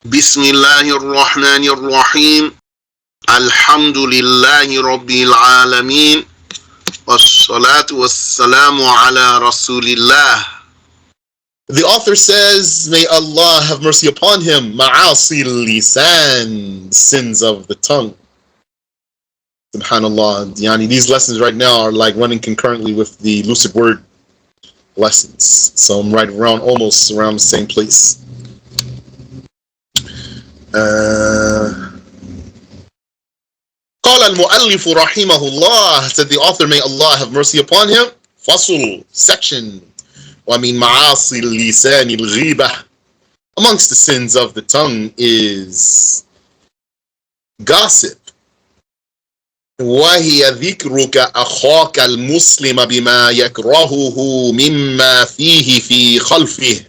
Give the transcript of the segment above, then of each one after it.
Bismillahir Rahmanir Rahim. Alhamdulillahi Rabbil Alameen. Wassalatu wassalamu ala Rasulillah. The author says, may Allah have mercy upon him, ma'asi lisan, sins of the tongue. Subhanallah, yani these lessons right now are like running concurrently with the lucid word lessons. So I'm right around, almost around the same place. قال المؤلف رحمه الله, said the author, may Allah have mercy upon him, فصل, section, ومن معاصي اللسان الغيبة, amongst the sins of the tongue is gossip. وهي ذكرك أخاك المسلم بما يكرهه مما فيه في خلفه.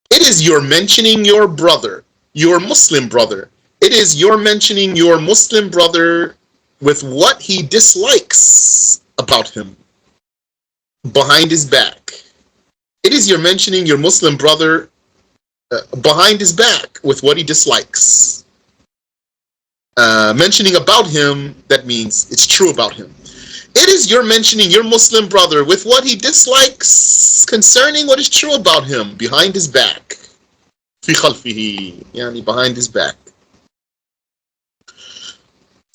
It is your mentioning your brother, your Muslim brother. It is your mentioning your Muslim brother with what he dislikes about him behind his back. It is your mentioning your Muslim brother behind his back with what he dislikes. Mentioning about him, that means it's true about him. It is your mentioning your Muslim brother with what he dislikes concerning what is true about him behind his back. في خلفه, يعني behind his back.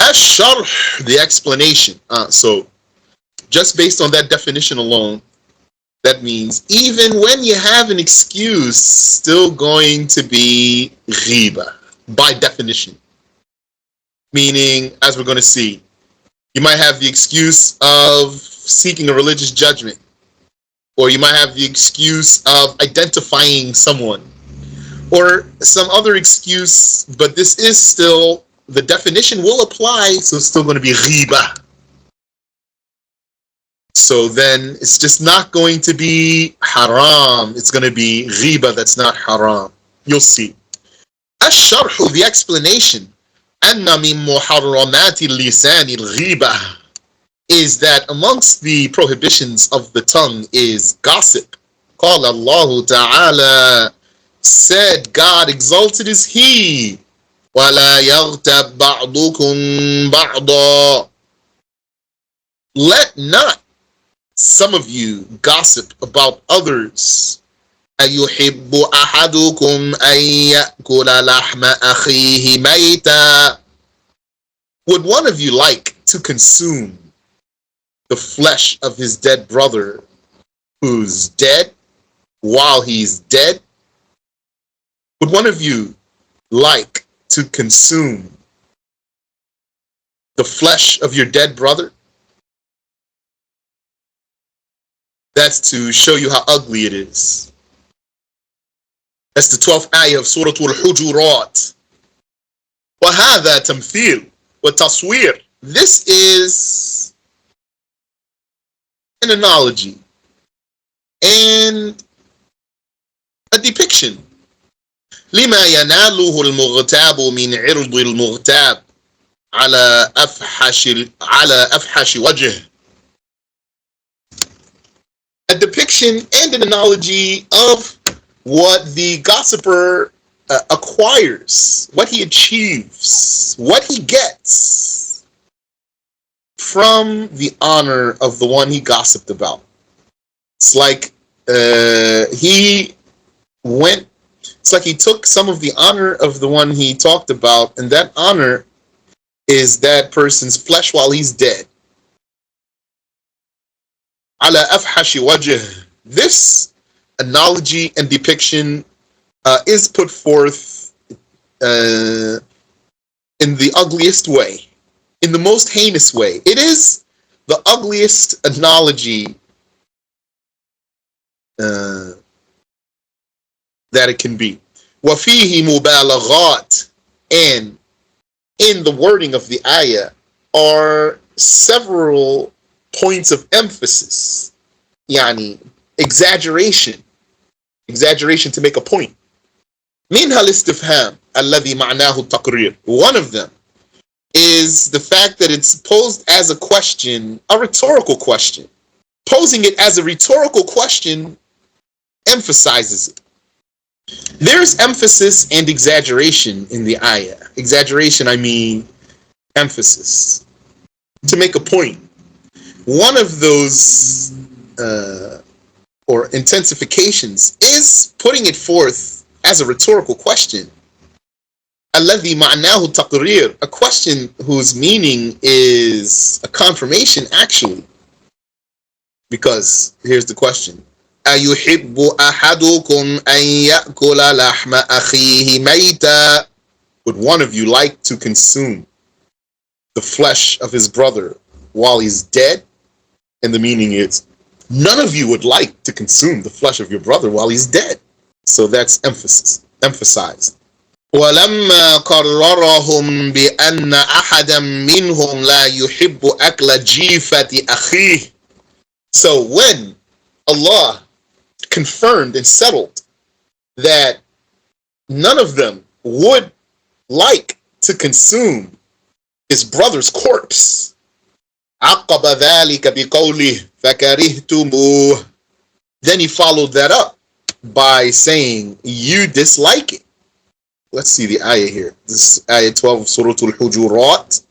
Ash-sharh, the explanation. So, just based on that definition alone, that means even when you have an excuse, still going to be ghiba, by definition. Meaning, as we're going to see, you might have the excuse of seeking a religious judgment, or you might have the excuse of identifying someone, or some other excuse, but this is still, the definition will apply, so it's still going to be ghiba. So then it's just not going to be haram, it's going to be ghiba that's not haram. You'll see. Ash-sharhu, the explanation, anna min muharramati lisan al-ghiba, is that amongst the prohibitions of the tongue is gossip. Qala Allahu ta'ala, said God, exalted is He, وَلَا يَغْتَبْ بَعْضُكُمْ بَعْضًا, let not some of you gossip about others. أَيُحِبُّ أَحَدُكُمْ أَن يَأْكُلَ لَحْمَ أَخِيهِ مَيْتًا, would one of you like to consume the flesh of his dead brother who's dead while he's dead? Would one of you like to consume the flesh of your dead brother? That's to show you how ugly it is. That's the 12th ayah of Surah Al-Hujurat. وَهَذَا تَمْثِيلٌ وَتَصْوِيرٌ, this is an analogy and a depiction. لما يناله المغتاب من عرض المغتاب على أفحش وجه. A depiction and an analogy of what the gossiper acquires, what he achieves, what he gets from the honor of the one he gossiped about. It's like it's like he took some of the honor of the one he talked about, and that honor is that person's flesh while he's dead. Ala afhashi wajh. This analogy and depiction is put forth in the ugliest way, in the most heinous way. It is the ugliest analogy that it can be. وَفِيهِ مُبَالَغَاتٍ, and in the wording of the ayah are several points of emphasis, yani exaggeration to make a point. منها الاستفهام الذي معناه التقرير. One of them is the fact that it's posed as a question, a rhetorical question. Posing it as a rhetorical question emphasizes it. There's emphasis and exaggeration in the ayah. Exaggeration, I mean emphasis. To make a point. One of those or intensifications is putting it forth as a rhetorical question. الذي معناه تقرير, a question whose meaning is a confirmation actually. Because here's the question. أيحب أحدكم أن يأكل لحم أخيه ميتا? Would one of you like to consume the flesh of his brother while he's dead? And the meaning is, none of you would like to consume the flesh of your brother while he's dead. So that's emphasized. ولما قررهم بأن أحدا منهم لا يحب أكل جيفة أخيه. So when Allah confirmed and settled that none of them would like to consume his brother's corpse, عقب ذلك بقوله فكرهتموه. Then he followed that up by saying, you dislike it. Let's see the ayah here. This is ayah 12 of Surah Al-Hujurat.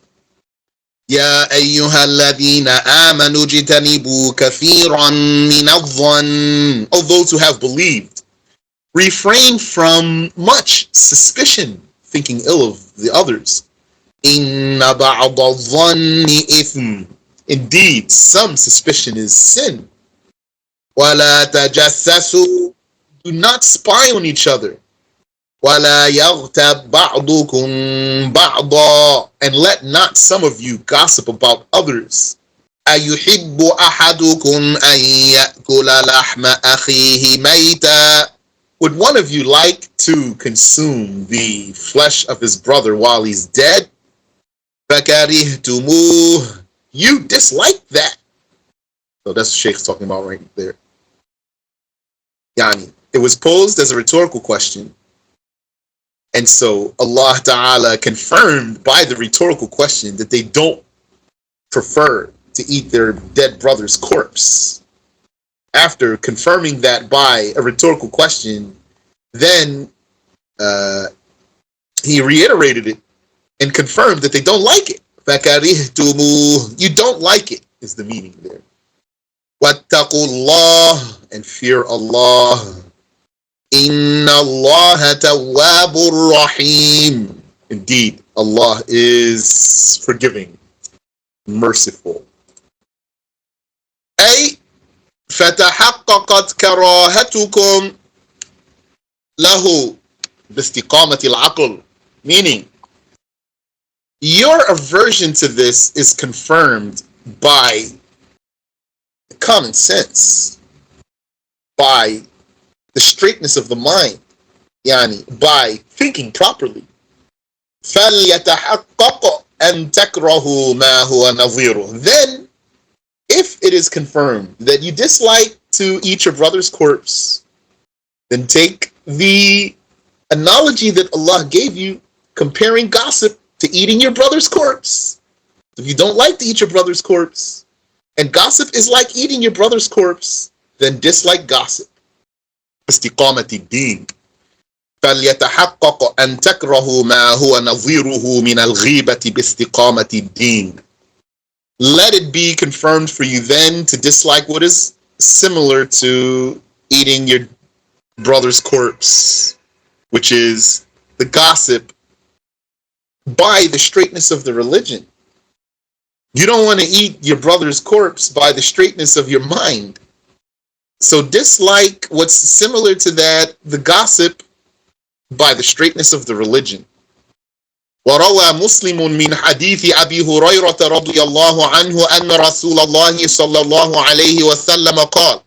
يا أيها الذين آمنوا اجتنبوا كثيرا من الظن. O those who have believed, refrain from much suspicion, thinking ill of the others. إن بعض الظن إثم. Indeed, some suspicion is sin. ولا تجسسوا. Do not spy on each other. ولا يغتب بعضكم بعضا. And let not some of you gossip about others. أيحب أحدكم أن يأكل لحم أخيه ميتا. Would one of you like to consume the flesh of his brother while he's dead? فكرهتموه. You dislike that. So that's what Sheikh's talking about right there. Yani, it was posed as a rhetorical question. And so Allah Ta'ala confirmed by the rhetorical question that they don't prefer to eat their dead brother's corpse. After confirming that by a rhetorical question, then he reiterated it and confirmed that they don't like it. فَكَرِهْتُمُوهُ. You don't like it is the meaning there. وَاتَّقُوا اللَّهَ. And fear Allah. إِنَّ اللَّهَ تَوَّابٌ رَحِيمٌ. Indeed, Allah is forgiving, merciful. أي فتحققت كراهتكم له باستقامة العقل. Meaning, your aversion to this is confirmed by common sense, by the straightness of the mind, yani by thinking properly. فَلْيَتَحَقَّقْ أَن تَكْرَهُ مَا هُوَ نَظِيرُهُ. Then, if it is confirmed that you dislike to eat your brother's corpse, then take the analogy that Allah gave you, comparing gossip to eating your brother's corpse. If you don't like to eat your brother's corpse, and gossip is like eating your brother's corpse, then dislike gossip. استقامة الدين. فليتحقق أن تكرهوا ما هو نظيره من الغيبة باستقامة الدين. Let it be confirmed for you then to dislike what is similar to eating your brother's corpse, which is the gossip, by the straightness of the religion. You don't want to eat your brother's corpse by the straightness of your mind. So dislike what's similar to that, the gossip, by the straightness of the religion. وروى مسلم من حديث أبي هريرة رضي الله عنه أن رسول الله صلى الله عليه وسلم قال.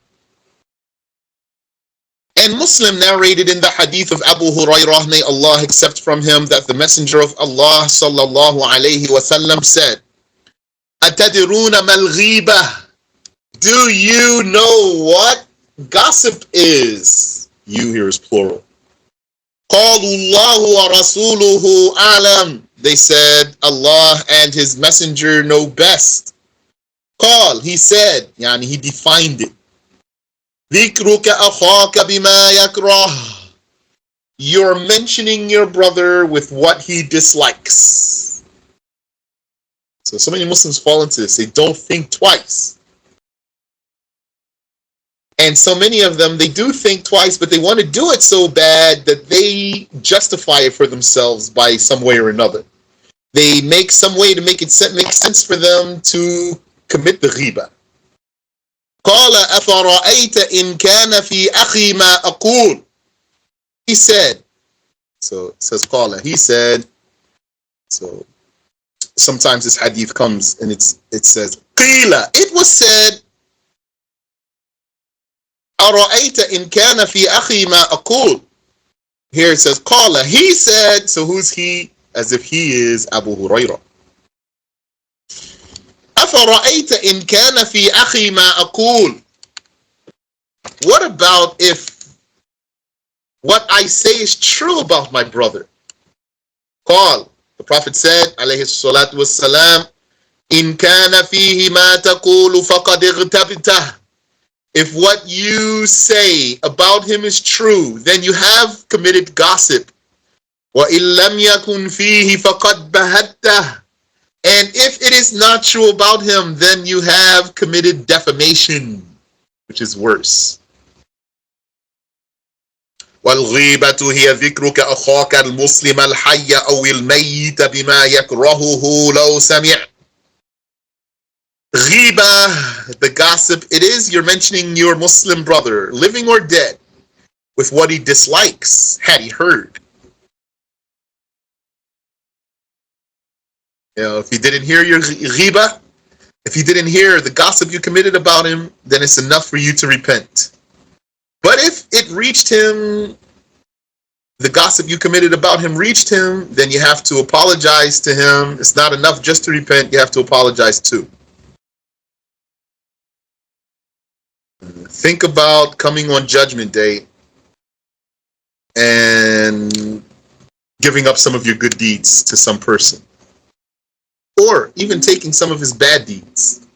And Muslim narrated in the hadith of Abu Hurairah, may Allah accept from him, that the Messenger of Allah sallallahu alayhi wasallam said, أتدرون ما الغيبة? Do you know what gossip is? You here is plural. قالوا الله ورسوله أعلم. They said, Allah and His Messenger know best. قال, he said, yani he defined it. ذكرك أخاك بما يكره. you're mentioning your brother with what he dislikes. So many Muslims fall into this. They don't think twice. And so many of them, they do think twice, but they want to do it so bad that they justify it for themselves by some way or another. They make some way to make sense for them to commit the ghiba. قال أفرأيت إن كان في أخي ما أقول. He said. So it says قال. He said. So sometimes this hadith comes and it says قيل. It was said. أرأيت إن كان في أخي ما أقول. Here it says قال. He said. So who's he? As if he is Abu Hurairah. أفرأيت إن كان في أخي ما أقول. What about if what I say is true about my brother? قال. The Prophet said عليه الصلاة والسلام إن كان فيه ما تقول فقد اغتبته. If what you say about him is true, then you have committed gossip. وإن لم يكن فيه فقد بهته. And if it is not true about him, then you have committed defamation, which is worse. والغيبة هي ذكرك أخاك المسلم الحي أو الميت بما يكرهه لو سمع. Ghiba, the gossip, it is you're mentioning your Muslim brother, living or dead, with what he dislikes, had he heard. You know, if he didn't hear your ghiba, if he didn't hear the gossip you committed about him, then it's enough for you to repent. But if it reached him, the gossip you committed about him reached him, then you have to apologize to him. It's not enough just to repent, you have to apologize too. Think about coming on Judgment Day and giving up some of your good deeds to some person. Or even taking some of his bad deeds.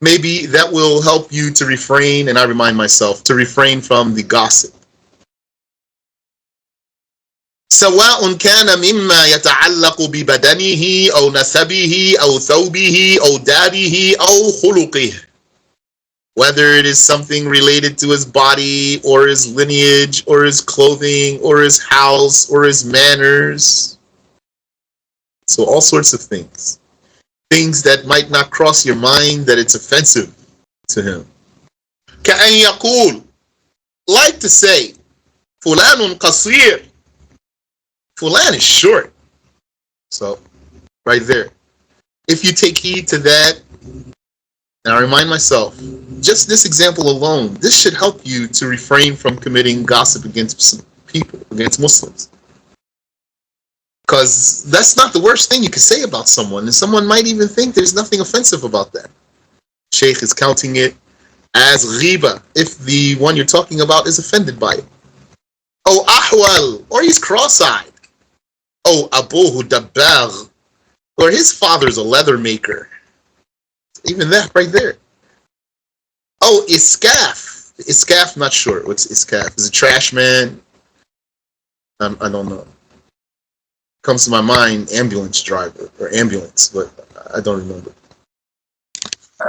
Maybe that will help you to refrain, and I remind myself, to refrain from the gossip. سواء كان مما يتعلق ببدنه أو نسبه أو ثوبه أو داره أو خلقه. Whether it is something related to his body or his lineage or his clothing or his house or his manners. So all sorts of things. Things that might not cross your mind that it's offensive to him. كأن يقول, like to say, فلان قصير. Fulan is short. So, right there. If you take heed to that, and I remind myself, just this example alone, this should help you to refrain from committing gossip against people, against Muslims. Because that's not the worst thing you can say about someone, and someone might even think there's nothing offensive about that. Sheikh is counting it as ghiba if the one you're talking about is offended by it. Oh, ahwal, or he's cross-eyed. Oh, abuhu dabbagh, or his father's a leather maker. Even that right there. Oh, iskaf. Iskaf, not sure. What's iskaf? Is it trash man? I don't know. Comes to my mind, ambulance driver or ambulance, but I don't remember.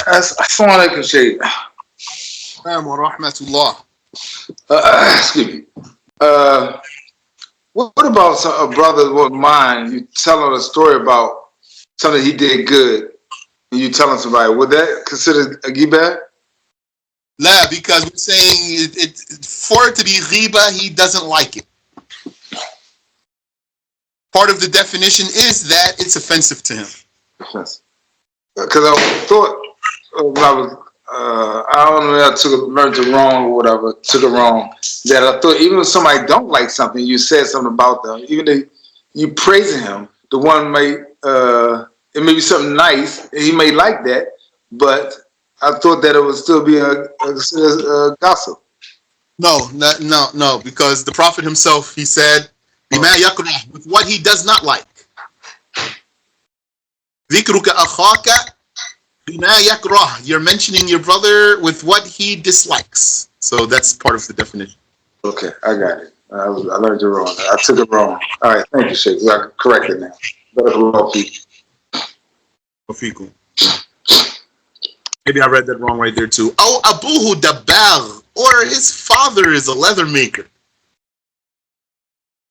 Assalamu alaikum, Shaykh. Wa rahmatullah. Excuse me. What about a brother of mine? You telling a story about something he did good, and you telling somebody, would that consider a ghibah? La, because we're saying for it to be ghiba, he doesn't like it. Part of the definition is that it's offensive to him. Yes. Because I thought when I was, I don't know, I learned it wrong or whatever, took it wrong. That I thought even if somebody don't like something, you said something about them, even if you praising him, the one may, it may be something nice, and he may like that, but I thought that it would still be a gossip. No, because the Prophet himself, he said, بِمَا يَكْرَهُ, with what he does not like. ذِكْرُكَ أَخَاكَ بِمَا يَكْرَهُ, you're mentioning your brother with what he dislikes. So that's part of the definition. Okay, I got it. I learned it wrong. I took it wrong. All right, thank you, Sheikh. I can correct it now. Barakallahu feek. Wafikum. Maybe I read that wrong right there too. Oh, Abuhu Dabal, or his father is a leather maker.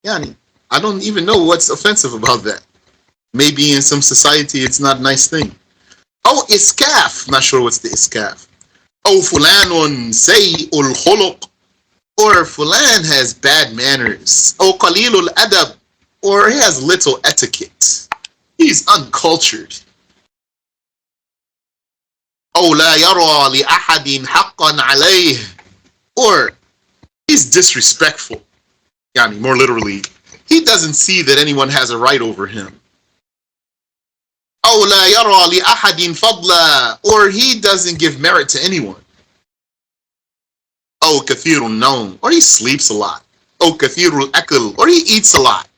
Yani, I don't even know what's offensive about that. Maybe in some society it's not a nice thing. Oh, iskaf. Not sure what's the iskaf. Oh, fulanun say'ul khuluq, or fulan has bad manners. Oh, qalilul adab, or he has little etiquette. He's uncultured. Oh, la yara li ahadin haqqan alayh, or he's disrespectful. Yani, more literally, he doesn't see that anyone has a right over him. Oh, la yara li ahadin fadla, or he doesn't give merit to anyone. Oh, kathirun naum, or he sleeps a lot. Oh, kathirul akil, or he eats a lot.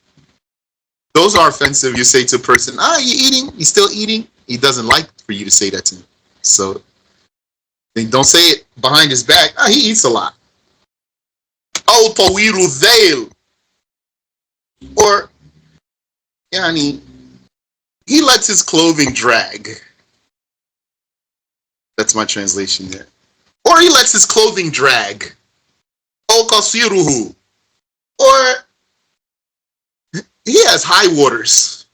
Those are offensive. You say to a person, you eating? You still eating? He doesn't like for you to say that to him. So don't say it behind his back. He eats a lot. Oh, tawiru dhail, or yani, he lets his clothing drag. That's my translation there. Or he lets his clothing drag. Oh, qasiruhu, or he has high waters.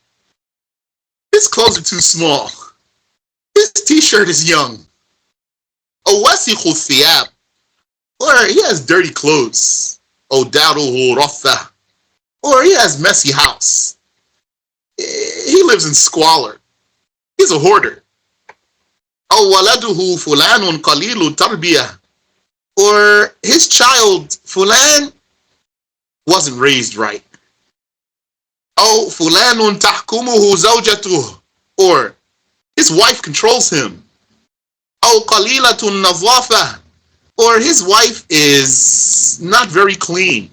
His clothes are too small. His t-shirt is young. Oh, wasikhu thiyab, or he has dirty clothes. Oh, daruhu ratha, or he has messy house. He lives in squalor. He's a hoarder. Oh, waladuhu fulanun qalilu tarbiyah, or his child fulan wasn't raised right. Oh, fulanun tahkumuhu zawjatuh, or his wife controls him. Oh, qalilatun nazafa, or his wife is not very clean.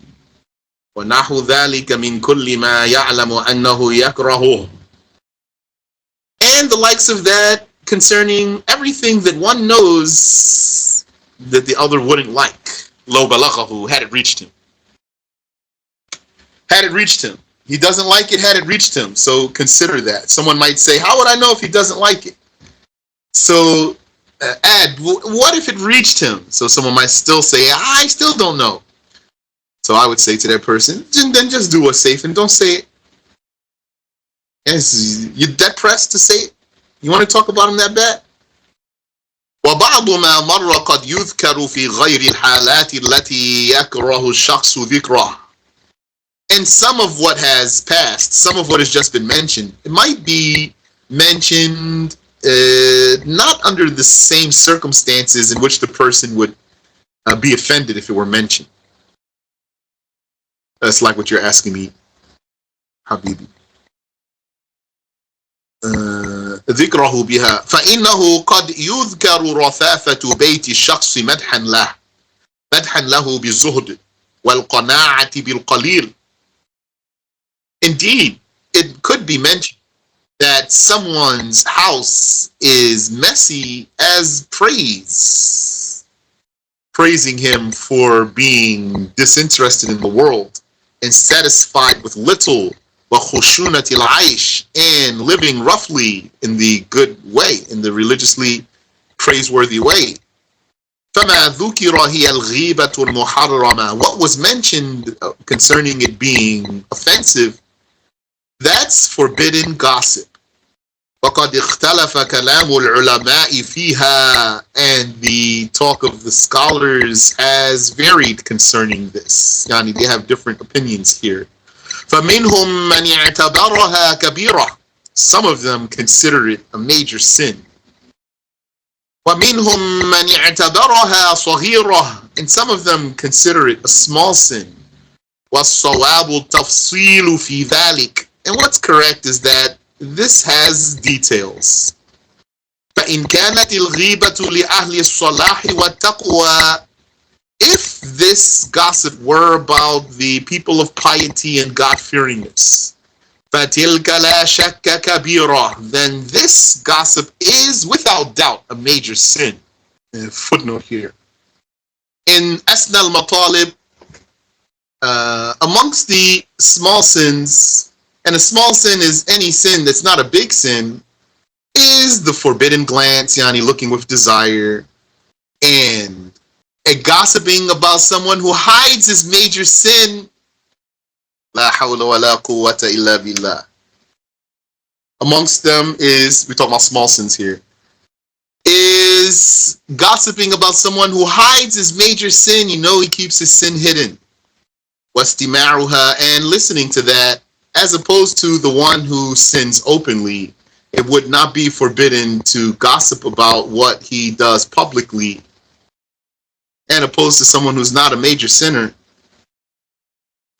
وَنَحُ ذَلِكَ مِنْ كُلِّ مَا يَعْلَمُ أَنَّهُ يَكْرَهُهُ, and the likes of that concerning everything that one knows that the other wouldn't like. Lo balaghahu, had it reached him. Had it reached him. He doesn't like it, had it reached him. So consider that. Someone might say, how would I know if he doesn't like it? So add, what if it reached him? So someone might still say, I still don't know. So I would say to that person, then just do what's safe and don't say it. Yes, you're that pressed to say it? You want to talk about him that bad? وبعض ما مر قد يذكر في غير الحالات التي يكره الشخص ذكره. And some of what has passed, some of what has just been mentioned, it might be mentioned not under the same circumstances in which the person would be offended if it were mentioned. That's like what you're asking me, Habibi. ذكره بها فإنه قد يذكر رثافة بيت الشخص مدحا له بالزهد والقناعة بالقليل. Indeed, it could be mentioned that someone's house is messy as praise, praising him for being disinterested in the world and satisfied with little, وَخُشُونَةِ الْعَيْشِ, and living roughly in the good way, in the religiously praiseworthy way. فَمَا ذُكِرَ هِيَ الْغِيبَةُ الْمُحَرَّمَةُ, what was mentioned concerning it being offensive, that's forbidden gossip. وَقَدْ اخْتَلَفَ كَلَامُ الْعُلَمَاءِ فِيهَا, and the talk of the scholars has varied concerning this. Yani, they have different opinions here. فَمِنْهُمْ مَنْ اعْتَبَرَهَا كَبِيرَةً, some of them consider it a major sin. وَمِنْهُمْ مَنْ اعْتَبَرَهَا صَغِيرَةً, and some of them consider it a small sin. وَالصَّوَابُ التَّفْصِيلُ فِي ذَلِكَ, and what's correct is that this has details. فَإِنْ كَانَتِ الْغِيبَةُ لِأَهْلِ الصَّلَاحِ وَالتَّقْوَى, if this gossip were about the people of piety and God-fearingness, فَتِلْكَ لَا شَكَّ كَبِيرًا, then this gossip is without doubt a major sin. Footnote here. In Asna al-Matalib, Amongst the small sins, and a small sin is any sin that's not a big sin, is the forbidden glance, yani looking with desire, and a gossiping about someone who hides his major sin. La hawla wa la quwwata illa billah. Amongst them is, we're talking about small sins here, is gossiping about someone who hides his major sin. You know, he keeps his sin hidden. Wastima'uha, and listening to that, as opposed to the one who sins openly. It would not be forbidden to gossip about what he does publicly, and opposed to someone who's not a major sinner.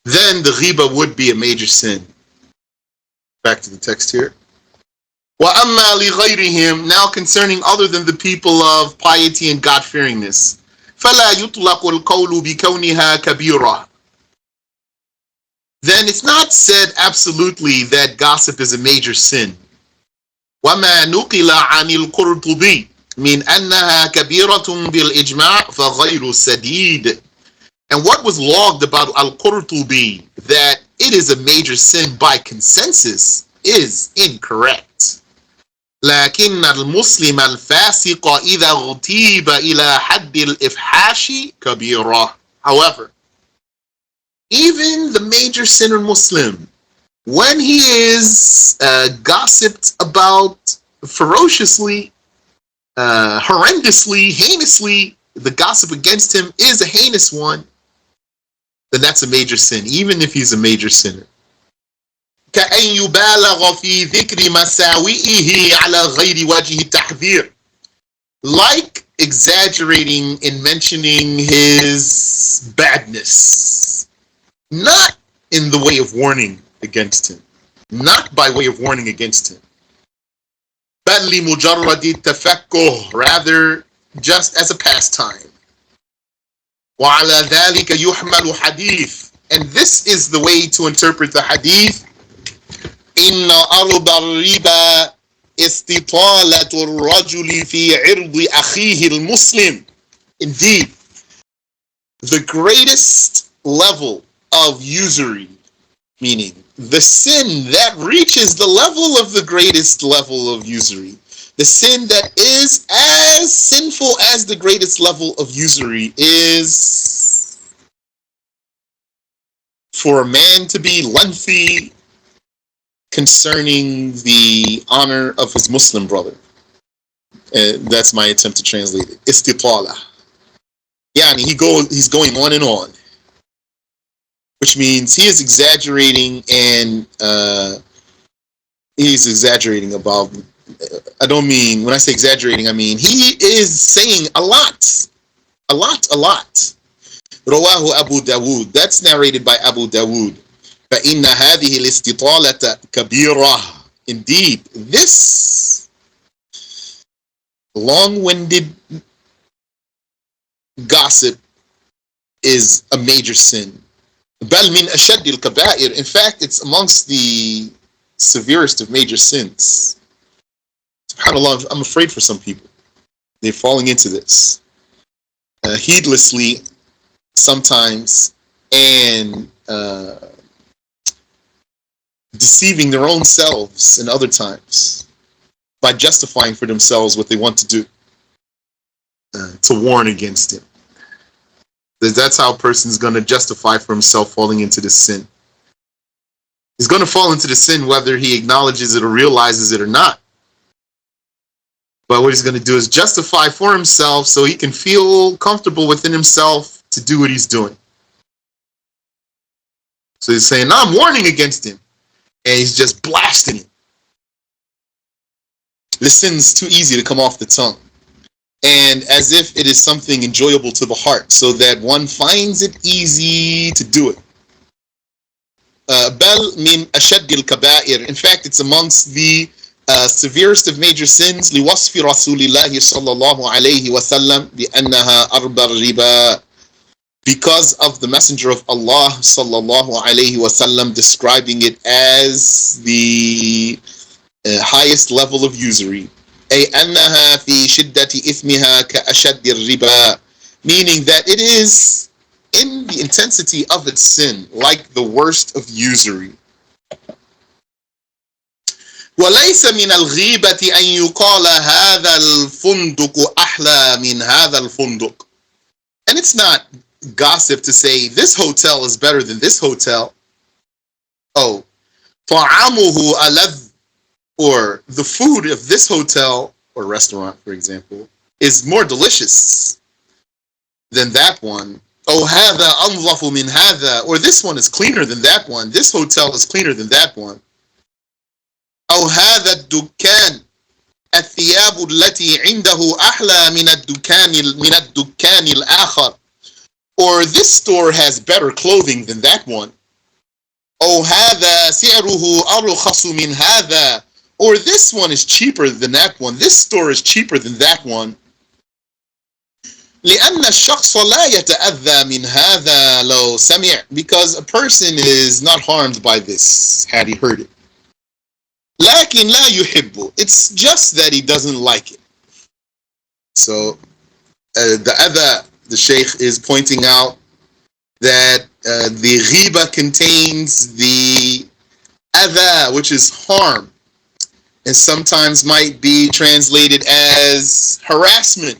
Then the ghiba would be a major sin. Back to the text here. وَأَمَّا لِغَيْرِهِمْ, now concerning other than the people of piety and God-fearingness. فَلَا يُطْلَقُ الْقَوْلُ بِكَوْنِهَا كَبِيرًا, then it's not said absolutely that gossip is a major sin. وَمَا نُقِلَ عَنِ الْقُرْطُبِيِّ مِنْ أَنَّهَا كَبِيرَةٌ بِالْإِجْمَاعِ فَغَيْرُ سَدِيدٍ, and what was logged about Al-Qurtubi, that it is a major sin by consensus, is incorrect. لكن المسلم الفاسق إذا اغتيب إلى حد الإفحاش كبيرة. However, even the major sinner Muslim, when he is gossiped about ferociously, horrendously, heinously, the gossip against him is a heinous one, then that's a major sin, even if he's a major sinner. كأن يبالغ في ذكر مساوئه على غير وجه التحذير, like exaggerating in mentioning his badness, not in the way of warning against him, not by way of warning against him. بل لمجرد التفكه, rather just as a pastime. وعلى ذلك يحمل حديث, and this is the way to interpret the hadith. إن أرض الربا استطالة الرجل في عرض أخيه المسلم. Indeed, the greatest level of usury, meaning the sin that reaches the level of the greatest level of usury, the sin that is as sinful as the greatest level of usury, is for a man to be lengthy concerning the honor of his Muslim brother. That's my attempt to translate it. Istitala. Yani he's going on and on, which means he is exaggerating, and he's exaggerating about, I don't mean, when I say exaggerating, I mean he is saying a lot. Rawahu Abu Dawood, that's narrated by Abu Dawood. فإن هذه الاستطالة كبيرة. Indeed, this long-winded gossip is a major sin. بل من أشد الكبائر. In fact, it's amongst the severest of major sins. SubhanAllah, I'm afraid for some people. They're falling into this heedlessly sometimes, and deceiving their own selves in other times by justifying for themselves what they want to do, to warn against it. That's how a person's going to justify for himself falling into this sin. He's going to fall into the sin whether he acknowledges it or realizes it or not. But what he's going to do is justify for himself so he can feel comfortable within himself to do what he's doing. So he's saying, no, I'm warning against him. And he's just blasting it. This sin's too easy to come off the tongue, and as if it is something enjoyable to the heart, so that one finds it easy to do it. بل من أشد الكبائر. In fact, it's amongst the severest of major sins. لوصف رسول الله صلى الله عليه وسلم بأنها أربى الربا, because of the Messenger of Allah sallallahu alaihi wasallam describing it as the highest level of usury. أي أنها في شدة إثمها كأشد الربا, meaning that it is in the intensity of its sin, like the worst of usury. وليس من الغيبة أن يقال هذا الفندق أحلى من هذا الفندق. And it's not gossip to say this hotel is better than this hotel. Oh, طعامه ألذ, or the food of this hotel or restaurant, for example, is more delicious than that one. Oh, هذا أنظف من هذا, or this one is cleaner than that one. This hotel is cleaner than that one. أو هذا الدكان الثياب التي عنده أحلى من الدكان الآخر, or this store has better clothing than that one. أو هذا سعره أرخص من هذا, or this one is cheaper than that one. This store is cheaper than that one. لأن الشخص لا يتأذى من هذا لو سمع, because a person is not harmed by this had he heard it. لكن لا يحبه, it's just that he doesn't like it. So the Shaykh is pointing out that the ghiba contains the adha, which is harm, and sometimes might be translated as harassment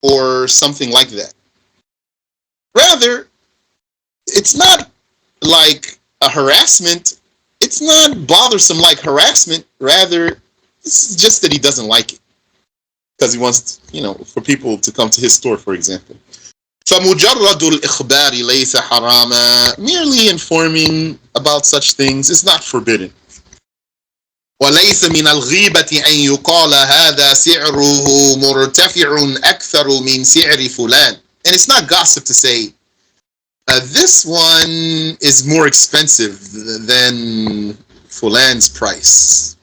or something like that. Rather, it's not like a harassment. It's not bothersome like harassment. Rather, it's just that he doesn't like it because he wants, for people to come to his store, for example. فَمُجَرَّدُ الْإِخْبَارِ لَيْسَ حَرَامًا, merely informing about such things is not forbidden. وَلَيْسَ مِنَ الْغِيبَةِ أَنْ يُقَالَ هَذَا سِعْرُهُ مُرْتَفِعٌ أَكْثَرُ مِنْ سِعْرِ فُلَانٍ. And it's not gossip to say, this one is more expensive than Fulan's price.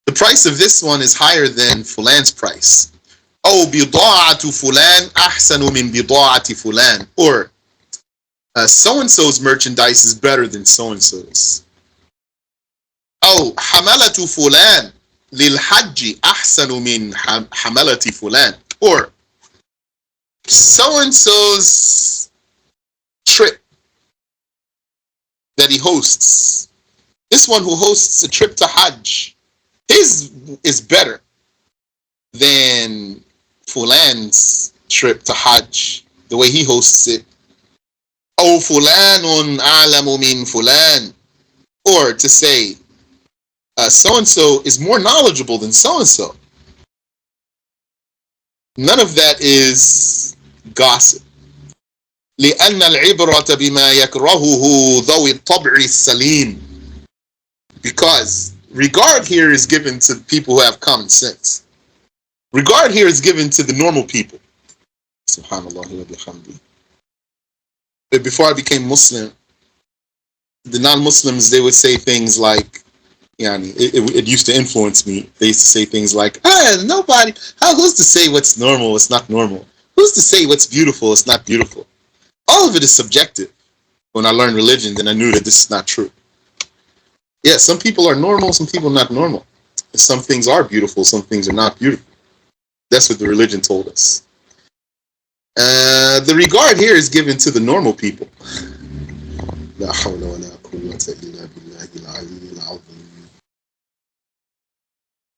The price of this one is higher than Fulan's price. أو بضاعة فلان أحسن من بضاعة فلان, or so-and-so's merchandise is better than so-and-so's. أو حملة فلان للحج أحسن من حملة فلان, or so-and-so's trip that he hosts, this one who hosts a trip to Hajj, his is better than Fulan's trip to Hajj, the way he hosts it. أو فلان أعلم من فلان, or to say so-and-so is more knowledgeable than so-and-so. None of that is gossip. لأن العبرة بما يكرهه ذوي الطبع السليم, because regard here is given to people who have common sense. Regard here is given to the normal people. Subhanallah wa bihamdi. But before I became Muslim, the non-Muslims, they would say things like, it used to influence me. They used to say things like, who's to say what's normal, what's not normal? Who's to say what's beautiful, it's not beautiful? All of it is subjective. When I learned religion, then I knew that this is not true. Yeah, some people are normal, some people are not normal. Some things are beautiful, some things are not beautiful. That's what the religion told us. The regard here is given to the normal people.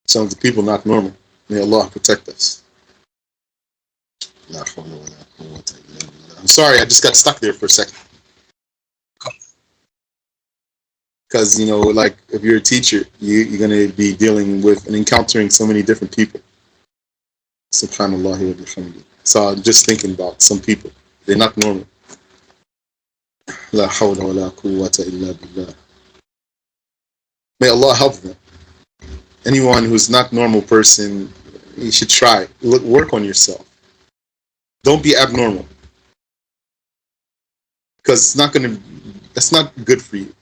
Some of the people not normal. May Allah protect us. I'm sorry, I just got stuck there for a second. Because, like if you're a teacher, you're going to be dealing with and encountering so many different people. Subhanallah wa bihamdi. So I'm just thinking about some people. They're not normal. La hawla wa la quwwata illa billah. May Allah help them. Anyone who's not normal person, you should try. Work on yourself. Don't be abnormal. Because that's not good for you.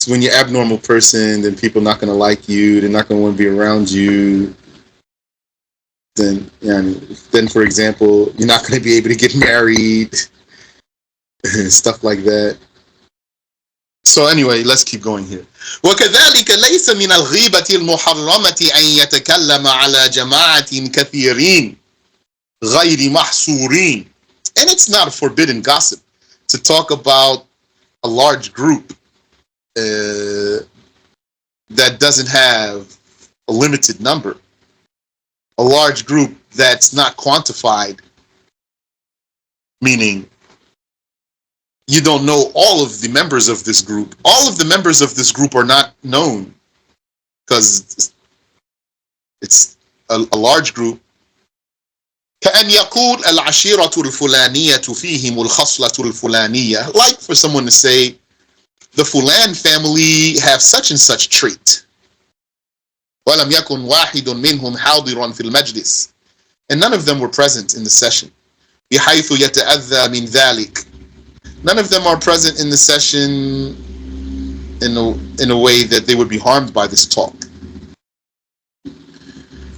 So when you're an abnormal person, then people are not going to like you. They're not going to want to be around you. Then, for example, you're not going to be able to get married. Stuff like that. So anyway, let's keep going here. وكذلك ليس من الغيبة المحرمة أن يتكلم على جماعة كثيرين غير محصورين. And it's not a forbidden gossip to talk about a large group that doesn't have a limited number, a large group that's not quantified, meaning you don't know all of the members of this group. All of the members of this group are not known because it's a large group. كأن يقول العشيرة الفلانية فيهم الخصلة الفلانية. Like for someone to say, the Fulan family have such and such trait. ولم يكن واحد منهم حاضرا في المجلس. And none of them were present in the session. بحيث يتأذى من ذلك. None of them are present in the session in a way that they would be harmed by this talk.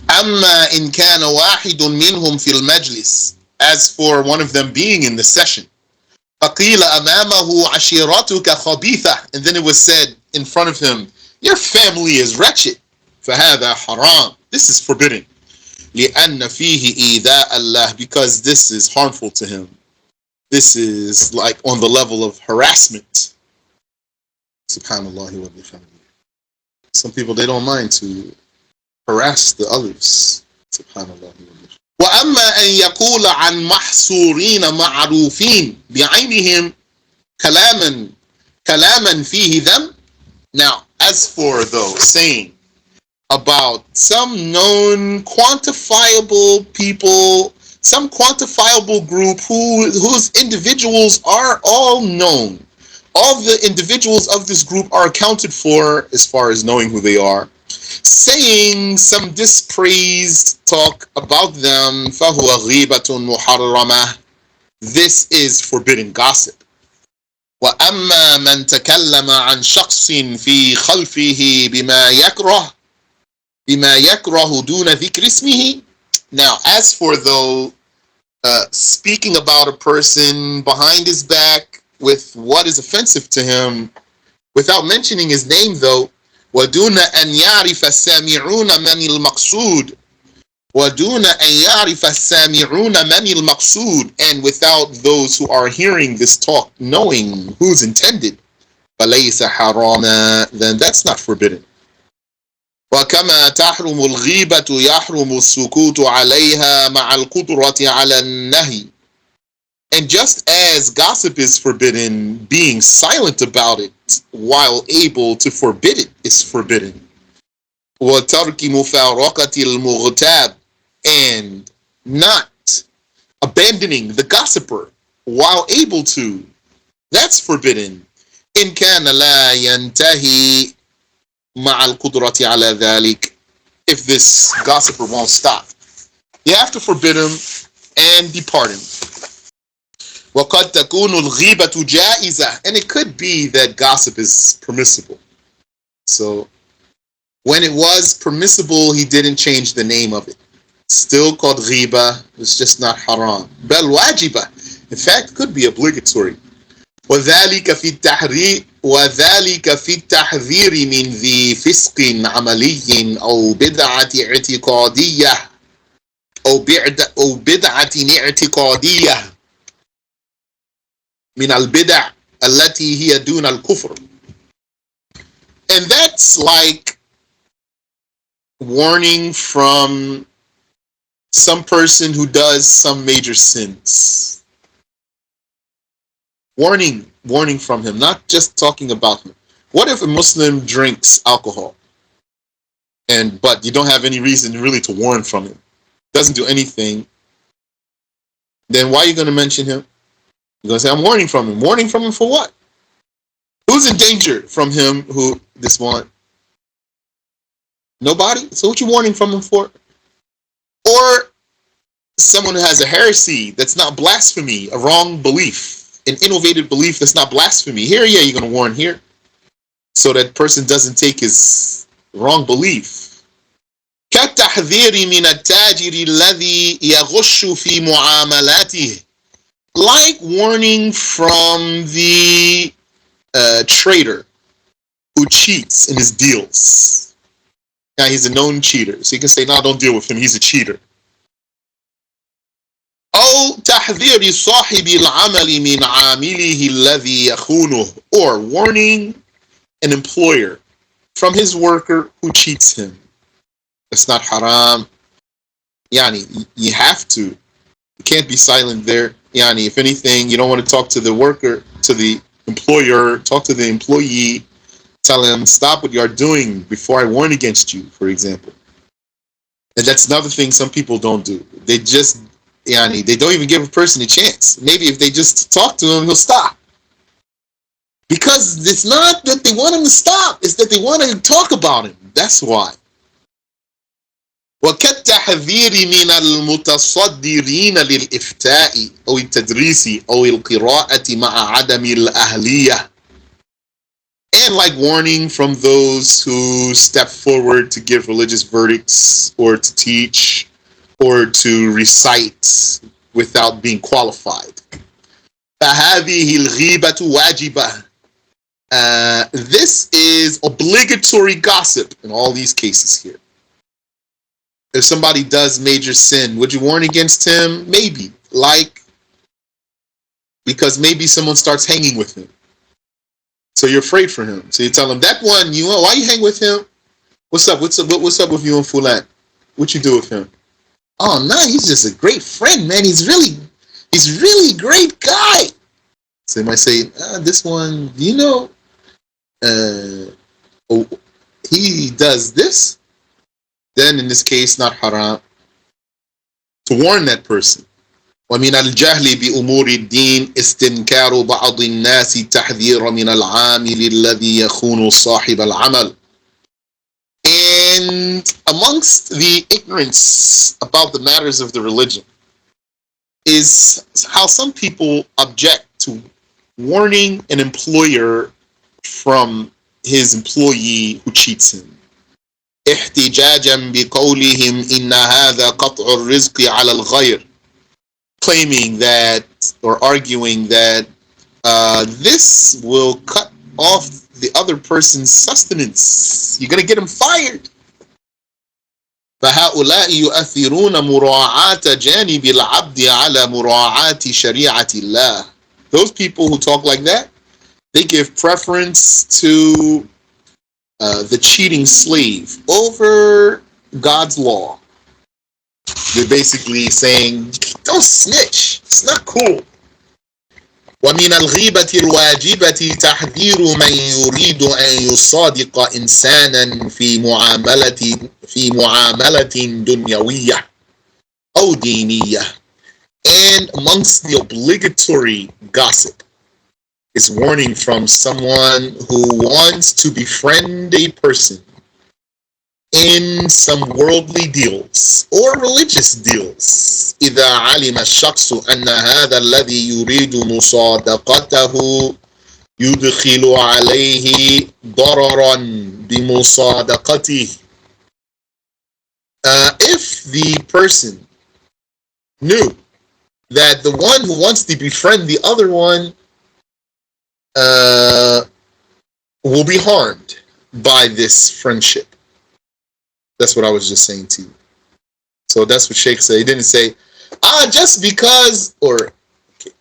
أما إن كان واحد منهم في المجلس. As for one of them being in the session. فقيل أمامه عشيرتك خبيثة. And then it was said in front of him, your family is wretched. فهذا حرام. This is forbidden. لأن فيه إيذاء الله. Because this is harmful to him. This is like on the level of harassment. Subhanallah wa bihamdih. Some people, they don't mind to harass the others. Subhanallah wa bihamdih. وأما أن يقول عن محصورين معروفين بعينهم كلاما فيه ذم. Now, as for those saying about some known quantifiable people, some quantifiable group whose individuals are all known. All the individuals of this group are accounted for as far as knowing who they are. Saying some dispraised talk about them, فَهُوَ غِيبَةٌ مُحَرَّمَةٌ. This is forbidden gossip. وَأَمَّا مَنْ تَكَلَّمَ عَنْ شَخْصٍ فِي خَلْفِهِ بِمَا يَكْرَهُ دُونَ ذِكْرِ اسْمِهِ. Now, as for though speaking about a person behind his back with what is offensive to him, without mentioning his name though, وَدُونَ أَنْ يَعْرِفَ السَّامِعُونَ مَنِ الْمَقْصُودِ وَدُونَ أَنْ يَعْرِفَ السَّامِعُونَ مَنِ الْمَقْصُودِ. And without those who are hearing this talk knowing who's intended, فَلَيْسَ حَرَامًا. Then that's not forbidden. وكما تحرم الغيبة يحرم السكوت عليها مع القدرة على النهي. And just as gossip is forbidden, being silent about it while able to forbid it is forbidden. وترك مفارقة المغتاب. And not abandoning the gossiper while able to, that's forbidden. إن كان لا ينتهي مع القدرة على ذلك. If this gossiper won't stop, you have to forbid him and depart him. وقد تكون الغيبة جائزة. And it could be that gossip is permissible. So when it was permissible, he didn't change the name of it. Still called ghiba. It's just not haram. بل واجبة. In fact, it could be obligatory. وذلك في التحذير من ذي فسق عملي أو بدعة اعتقادية أو بدعة اعتقادية من البدع التي هي دون الكفر. And that's like warning from some person who does some major sins. Warning from him, not just talking about him. What if a Muslim drinks alcohol but you don't have any reason really to warn from him? Doesn't do anything. Then why are you going to mention him? You're going to say, I'm warning from him. Warning from him for what? Who's in danger from him who this one? Nobody? So what you warning from him for? Or someone who has a heresy that's not blasphemy, a wrong belief, an innovative belief that's not blasphemy. Here, yeah, you're going to warn here. So that person doesn't take his wrong belief. كالتحذير من التاجر الذي يغش في معاملاته. Like warning from the trader who cheats in his deals. Now he's a known cheater. So you can say, no, don't deal with him. He's a cheater. أو تحذير صاحب العمل من عامله الذي يخونه, or warning an employer from his worker who cheats him. It's not haram. Yani, you have to. You can't be silent there. Yani, if anything, you don't want to talk to the worker, to the employer, talk to the employee, tell him, stop what you're doing before I warn against you, for example. And that's another thing some people don't do. They just, yani, they don't even give a person a chance. Maybe if they just talk to him, he'll stop. Because it's not that they want him to stop, it's that they want to talk about him. That's why. وكالتحذير من المتصدرين للإفتاء أو التدريس أو القراءة مع عدم الأهلية. And like warning from those who step forward to give religious verdicts or to teach or to recite without being qualified. فهذه الغيبة واجبة. This is obligatory gossip in all these cases here. If somebody does major sin, would you warn against him? Maybe. Like, because maybe someone starts hanging with him. So you're afraid for him. So you tell him, that one, why you hang with him? What's up? What's up with you and Fulan? What you do with him? Oh, no, he's just a great friend, man. He's really a great guy. So you might say, this one, oh, he does this. Then in this case, not haram. To warn that person. ومن الجهل بأمور الدين استنكار بعض الناس تحذير من العامل الذي يخون صاحب العمل. And amongst the ignorance about the matters of the religion is how some people object to warning an employer from his employee who cheats him. احتجاجا بقولهم إن هذا قطع الرزق على الغير, claiming that or arguing that this will cut off the other person's sustenance. You're going to get him fired. فهؤلاء يؤثرون مراعاة جانب العبد على مراعاة شريعة الله. Those people who talk like that, they give preference to the cheating slave over God's law. They're basically saying, don't snitch. It's not cool. ومن الغيبة الواجبة تحذير من يريد أن يصادق إنسانا في معاملة دنيوية أو دينية. And amongst the obligatory gossip is warning from someone who wants to befriend a person in some worldly deals or religious deals. إذا علم الشخص أن هذا الذي يريد مصادقته يدخل عليه ضررا بمصادقته. If the person knew that the one who wants to befriend the other one will be harmed by this friendship. That's what I was just saying to you. So that's what Sheikh said. He didn't say, just because, or okay.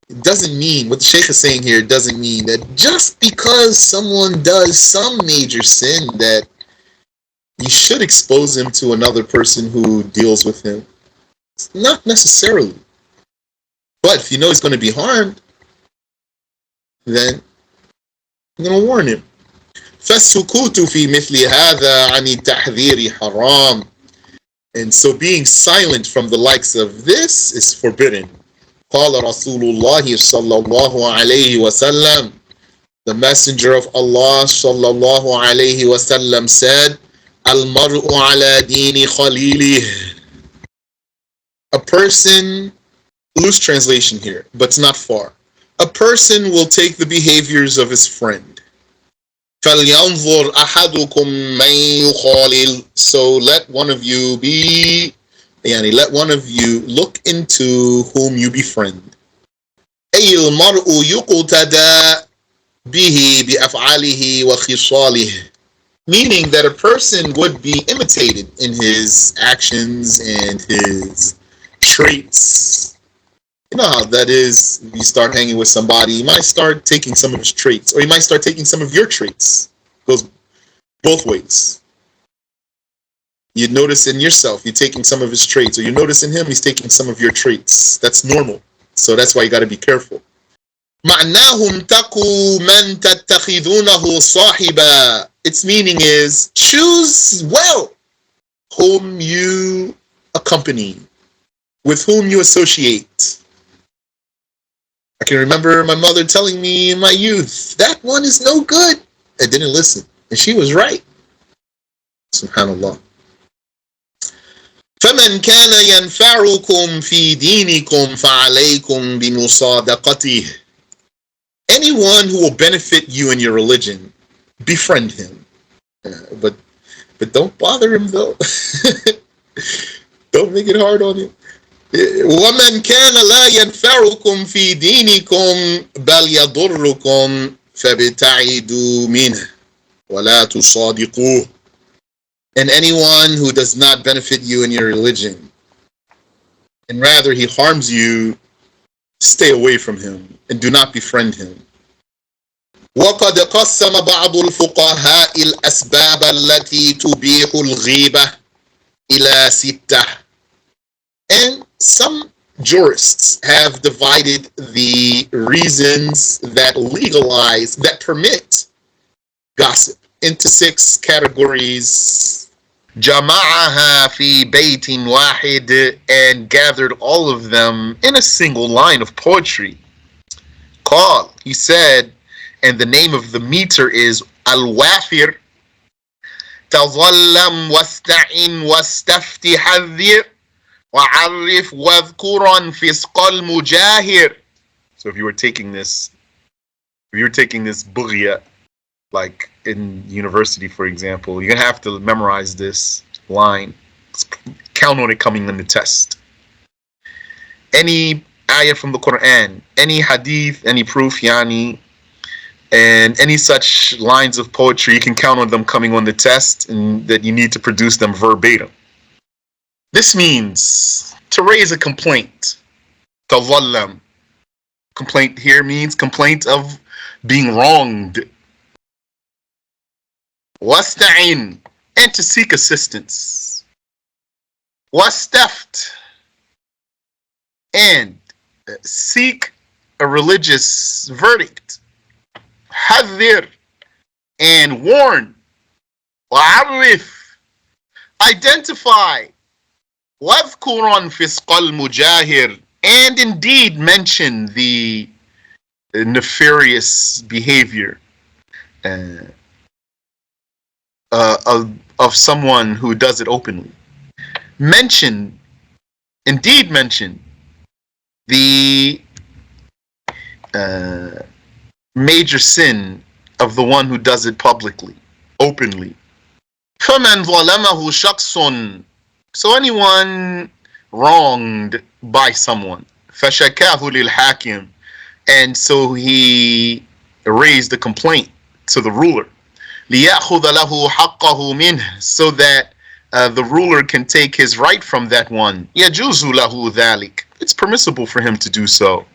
It doesn't mean, what the Sheikh is saying here doesn't mean that just because someone does some major sin that you should expose him to another person who deals with him. Not necessarily. But if you know he's going to be harmed, then you're going to warn him. فالسكوت في مثل هذا عن التحذير حرام. And so being silent from the likes of this is forbidden. قال رسول الله صلى الله عليه وسلم. The Messenger of Allah صلى الله عليه وسلم said, المرء على دين خليله. A person, loose translation here, but it's not far. A person will take the behaviors of his friend. فَلْيَنْظُرْ أَحَدُكُمْ مَنْ يُخَالِلْ. So let one of you look into whom you befriend. أي المرء يقتدى به بأفعاله وخصاله. Meaning that a person would be imitated in his actions and his traits. You know how that is. You start hanging with somebody, you might start taking some of his traits, or you might start taking some of your traits. It goes both ways. You notice in yourself, you're taking some of his traits, or you notice in him, he's taking some of your traits. That's normal. So that's why you got to be careful. معناهم تقوا من تتخذونه صاحبا. Its meaning is choose well whom you accompany, with whom you associate. I can remember my mother telling me in my youth, that one is no good. I didn't listen. And she was right. Subhanallah. فمن كان ينفعكم في دينكم فعليكم بمصادقته. Anyone who will benefit you in your religion, befriend him. But don't bother him though. Don't make it hard on him. ومن كان لا ينفعكم في دينكم بل يضركم فابتعدوا منه ولا تصادقوه. And anyone who does not benefit you in your religion, and rather he harms you, stay away from him and do not befriend him. وقد قسم بعض الفقهاء الأسباب التي تبيح الغيبة إلى ستة. And some jurists have divided the reasons that legalize, that permit gossip into 6 categories. جمعها في بيت واحد, and gathered all of them in a single line of poetry. قال, he said, and the name of the meter is الوافر. تظلم واستعن واستفتي حذر وعرف واذكرا فسق المجاهر. So if you were taking this bughya, like in university, for example, you're gonna have to memorize this line. Count on it coming in the test. Any ayah from the Quran, any hadith, any proof, yani, and any such lines of poetry, you can count on them coming on the test, and that you need to produce them verbatim. This means to raise a complaint. Tawallam. Complaint here means complaint of being wronged. Wasta'in, and to seek assistance. Wastaft, and seek a religious verdict. Hadhir, and warn. Wa'arif, identify. Wadhkuran fisqal mujahir, and indeed mention the nefarious behavior of someone who does it openly. Indeed mention the major sin of the one who does it publicly, openly. فَمَنْ ظَلَمَهُ شَخْصٌ, so anyone wronged by someone, فَشَكَاهُ لِلْحَاكِمِ, and so he raised a complaint to the ruler, لِيَأْخُذَ لَهُ حَقَّهُ مِنْهُ, so that the ruler can take his right from that one. يَجُوزُ لَهُ ذَلِكَ, it's permissible for him to do so.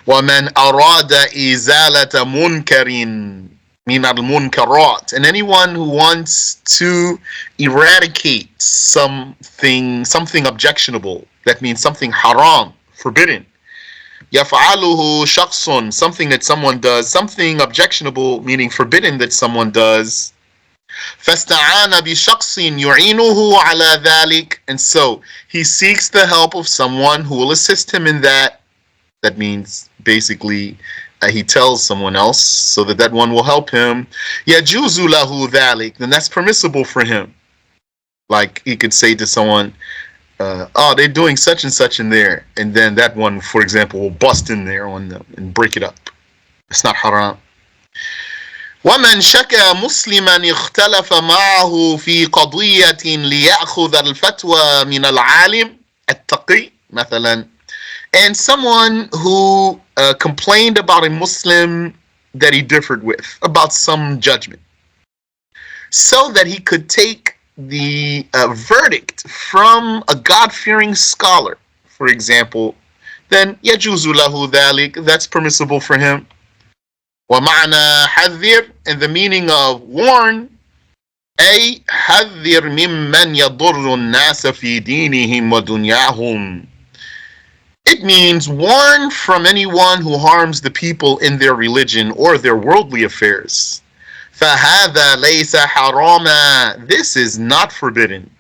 وَمَنْ أَرَادَ إِزَالَةَ مُنْكَرٍ مِنَ الْمُنْكَرَاتِ, and anyone who wants to eradicate something objectionable, that means something haram, forbidden. يَفْعَلُهُ شَخْصٌ, something that someone does, something objectionable, meaning forbidden that someone does. فَاسْتَعَانَ بِشَخْصٍ يُعِينُهُ عَلَى ذَلِكَ, and so he seeks the help of someone who will assist him in that. That means basically he tells someone else so that that one will help him. يَجُوزُ لَهُ ذَلِكَ, then that's permissible for him. Like he could say to someone, oh, they're doing such and such in there, and then that one, for example, will bust in there on them and break it up. It's not haram. وَمَنْ شَكَى مُسْلِمًا اخْتَلَفَ مَعَهُ فِي قَضِيَّةٍ لِيَأْخُذَ الْفَتْوَى مِنَ الْعَالِمِ التَّقِي مثلا, and someone who complained about a Muslim that he differed with about some judgment, so that he could take the verdict from a God-fearing scholar. for example, then يجوز له ذلك, that's permissible for him. ومعنى حذر, in the meaning of warn, أي حذر ممن يضر الناس في دينهم ودنياهم. It means warn from anyone who harms the people in their religion or their worldly affairs. فهذا ليس حراما, this is not forbidden.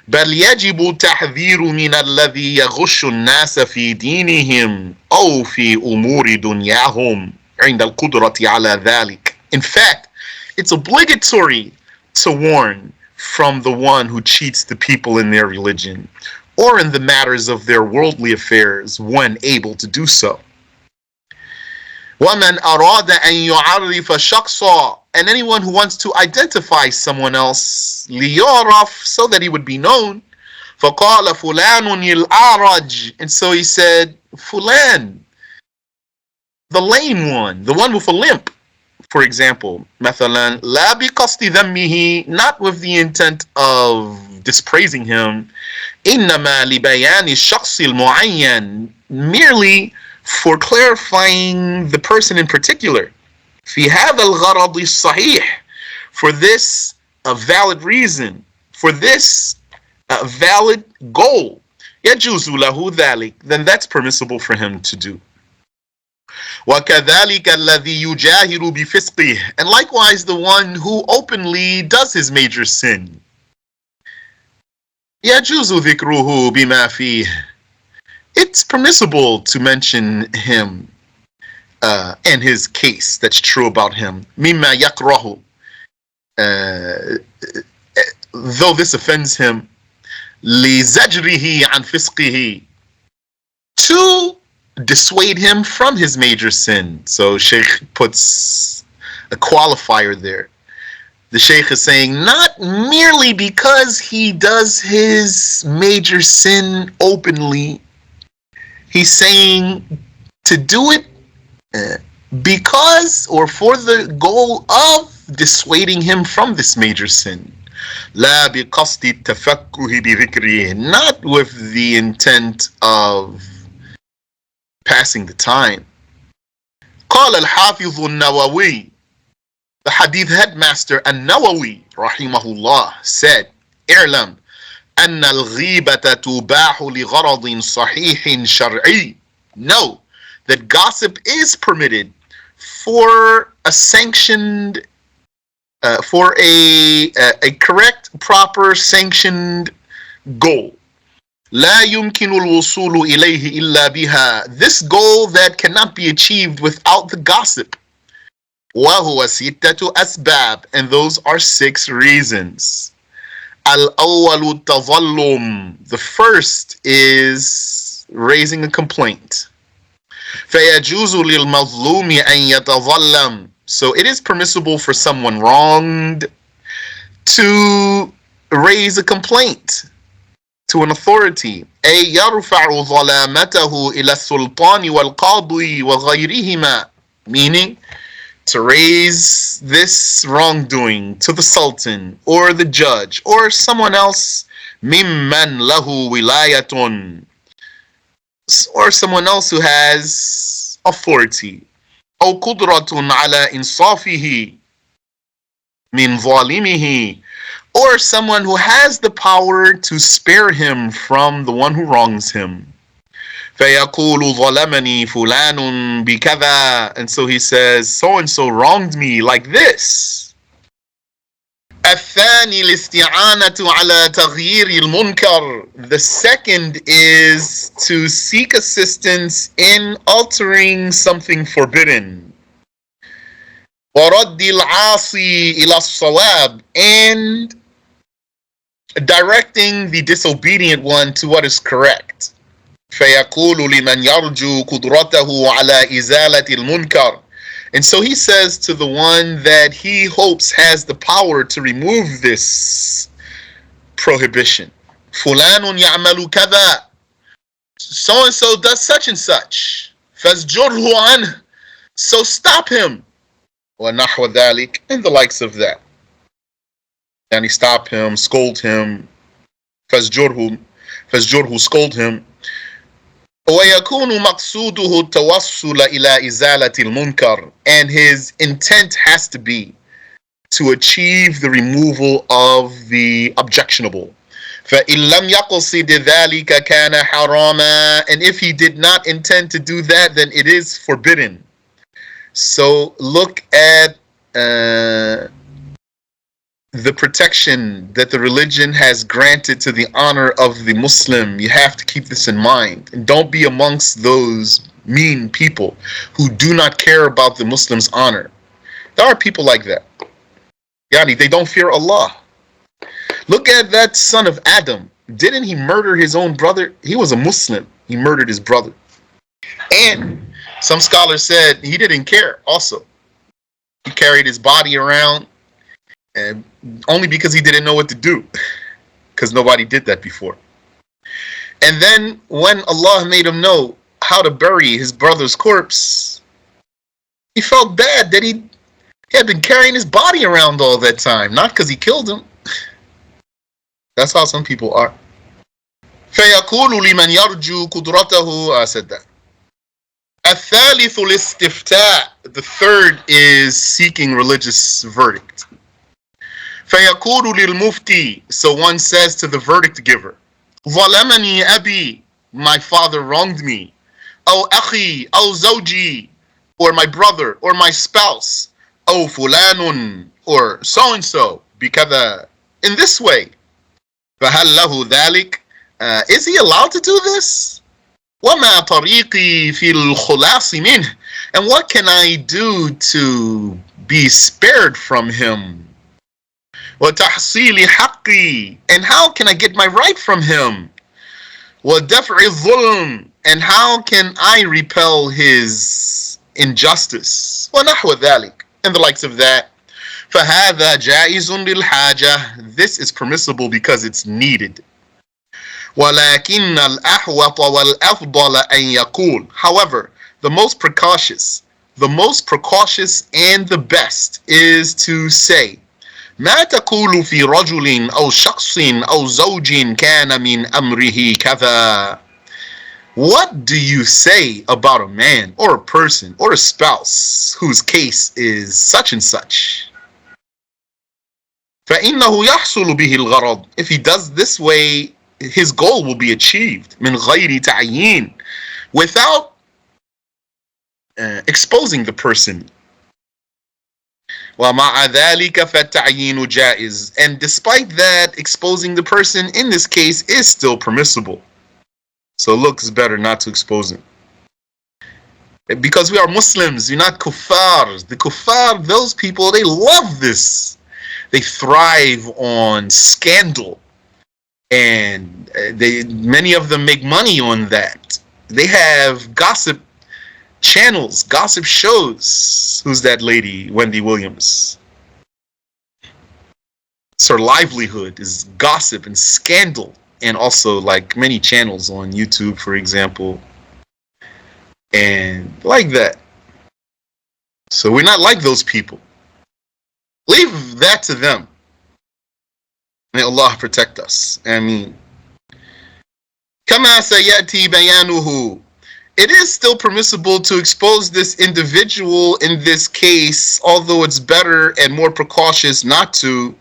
بل يجب التحذير من الذي يغش الناس في دينهم أو في أمور دنياهم عند القدرة على ذلك. In fact, it's obligatory to warn from the one who cheats the people in their religion or in the matters of their worldly affairs when able to do so. وَمَنْ أَرَادَ أَنْ يُعَرِّفَ شَخْصًا, and anyone who wants to identify someone else, لِيُعْرَفْ, so that he would be known, فَقَالَ فُلَانٌ الْأَعْرَجِ, and so he said, Fulan, the lame one, the one with a limp, for example. مثلا, لَا بِقَصْدِ ذَمِّهِ, not with the intent of dispraising him, إِنَّمَا لِبَيَانِ الشَّخْصِ الْمُعَيَّنِ, merely for clarifying the person in particular. في هذا الغرض الصحيح, for this a valid reason, for this a valid goal. يجوز له ذلك, then that's permissible for him to do. وكذلك الذي يجاهر بفسقه, and likewise the one who openly does his major sin. يجوز ذكره بما فيه, it's permissible to mention him and his case that's true about him. مما يكره, though this offends him. لزجره عن فسقه, to dissuade him from his major sin. So Sheikh puts a qualifier there. The Sheikh is saying not merely because he does his major sin openly. He's saying to do it because or for the goal of dissuading him from this major sin. لا بقصد التفكه بذكره, not with the intent of passing the time. قال الحافظ النووي, the hadith headmaster النووي رحمه الله said, اعلم أن الغيبة تباح لغرض صحيح شرعي. Know that gossip is permitted for a sanctioned, for a correct, proper, sanctioned goal. لا يمكن الوصول إليه إلا بها, this goal that cannot be achieved without the gossip. وهو ستة أسباب, and those are 6 reasons. الأول التظلم, the first is raising a complaint. فيجوز للمظلوم أن يتظلم, so it is permissible for someone wronged to raise a complaint to an authority. أي يرفع ظلامته إلى السلطان والقاضي وغيرهما, meaning to raise this wrongdoing to the sultan or the judge or someone else, ممن له ولاية, or someone else who has authority. أو قدرة على إنصافه من ظالمه, or someone who has the power to spare him from the one who wrongs him. فيقول ظلمني فلان بكذا, and so he says, so and so wronged me like this. الثاني الاستعانة على تغيير المنكر, the second is to seek assistance in altering something forbidden. ورد العاصي إلى الصواب, and directing the disobedient one to what is correct. فيقول لمن يرجو قدرته على إزالة المنكر, and so he says to the one that he hopes has the power to remove this prohibition, فلان يعمل كذا, so and so does such and such, فازجره عنه, so stop him, ونحو ذلك, and the likes of that. And he stop him, scold him, فازجره, scold him. ويكون مقصوده التوصل إلى إزالة المنكر, and his intent has to be to achieve the removal of the objectionable. فإن لم يقصد ذلك كان حراما, and if he did not intend to do that, then it is forbidden. So look at the protection that the religion has granted to the honor of the Muslim. You have to keep this in mind, and don't be amongst those mean people who do not care about the Muslim's honor. There are people like that. Yani, they don't fear Allah. Look at that son of Adam. Didn't he murder his own brother? He was a Muslim. He murdered his brother. And some scholars said he didn't care also. He carried his body around, and only because he didn't know what to do, because nobody did that before. And then when Allah made him know how to bury his brother's corpse, he felt bad that he had been carrying his body around all that time, not because he killed him. That's how some people are. فيقول لمن يرجو قدرته. I said that. الثالث الاستفتاء. The third is seeking religious verdict. فيقول للمفتي. So one says to the verdict giver, ظلمني أبي, my father wronged me. أو أخي أو زوجي, or my brother or my spouse. أو فلان, or so and so, بكذا, in this way. فهل له ذلك? Is he allowed to do this? وما طريقي في الخلاص منه? And what can I do to be spared from him? وتحصيل حقي, and how can I get my right from him? ودفع الظلم, and how can I repel his injustice? ونحو ذلك, and the likes of that. فهذا جائز للحاجة. This is permissible because it's needed. ولكن الأحوط والأفضل أن يقول. However, the most precautious and the best is to say, ما تقول في رجل أو شخص أو زوج كان من أمره كذا. What do you say about a man or a person or a spouse whose case is such and such? فإنه يحصل به الغرض. If he does this way, his goal will be achieved. من غير تعيين, without exposing the person. ومع ذلك فالتعيين جائز. And despite that, exposing the person in this case is still permissible. So it looks better not to expose him. Because we are Muslims, we're not kuffar. The kuffar, those people, they love this. They thrive on scandal, and many of them make money on that. They have gossip channels, gossip shows. Who's that lady? Wendy Williams. It's her livelihood is gossip and scandal, and also like many channels on YouTube, for example, and like that. So we're not like those people. Leave that to them. May Allah protect us. I mean, كما سيأتي بيانه. It is still permissible to expose this individual in this case, although it's better and more precautious not to,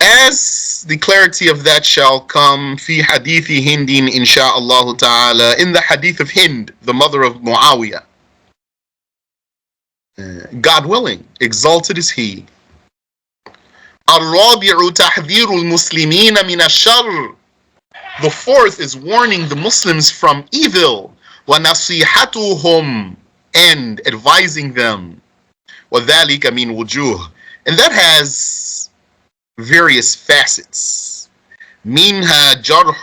as the clarity of that shall come في حديث هند إن شاء الله تعالى, in the hadith of Hind, the mother of Muawiyah. God willing, exalted is he. الرابع تحذير المسلمين من الشر. The fourth is warning the Muslims from evil. وَنَصِيحَتُهُمْ, and advising them. وَذَلِكَ مِنْ وُجُوهٍ, and that has various facets. مِنْهَا جَرْحُ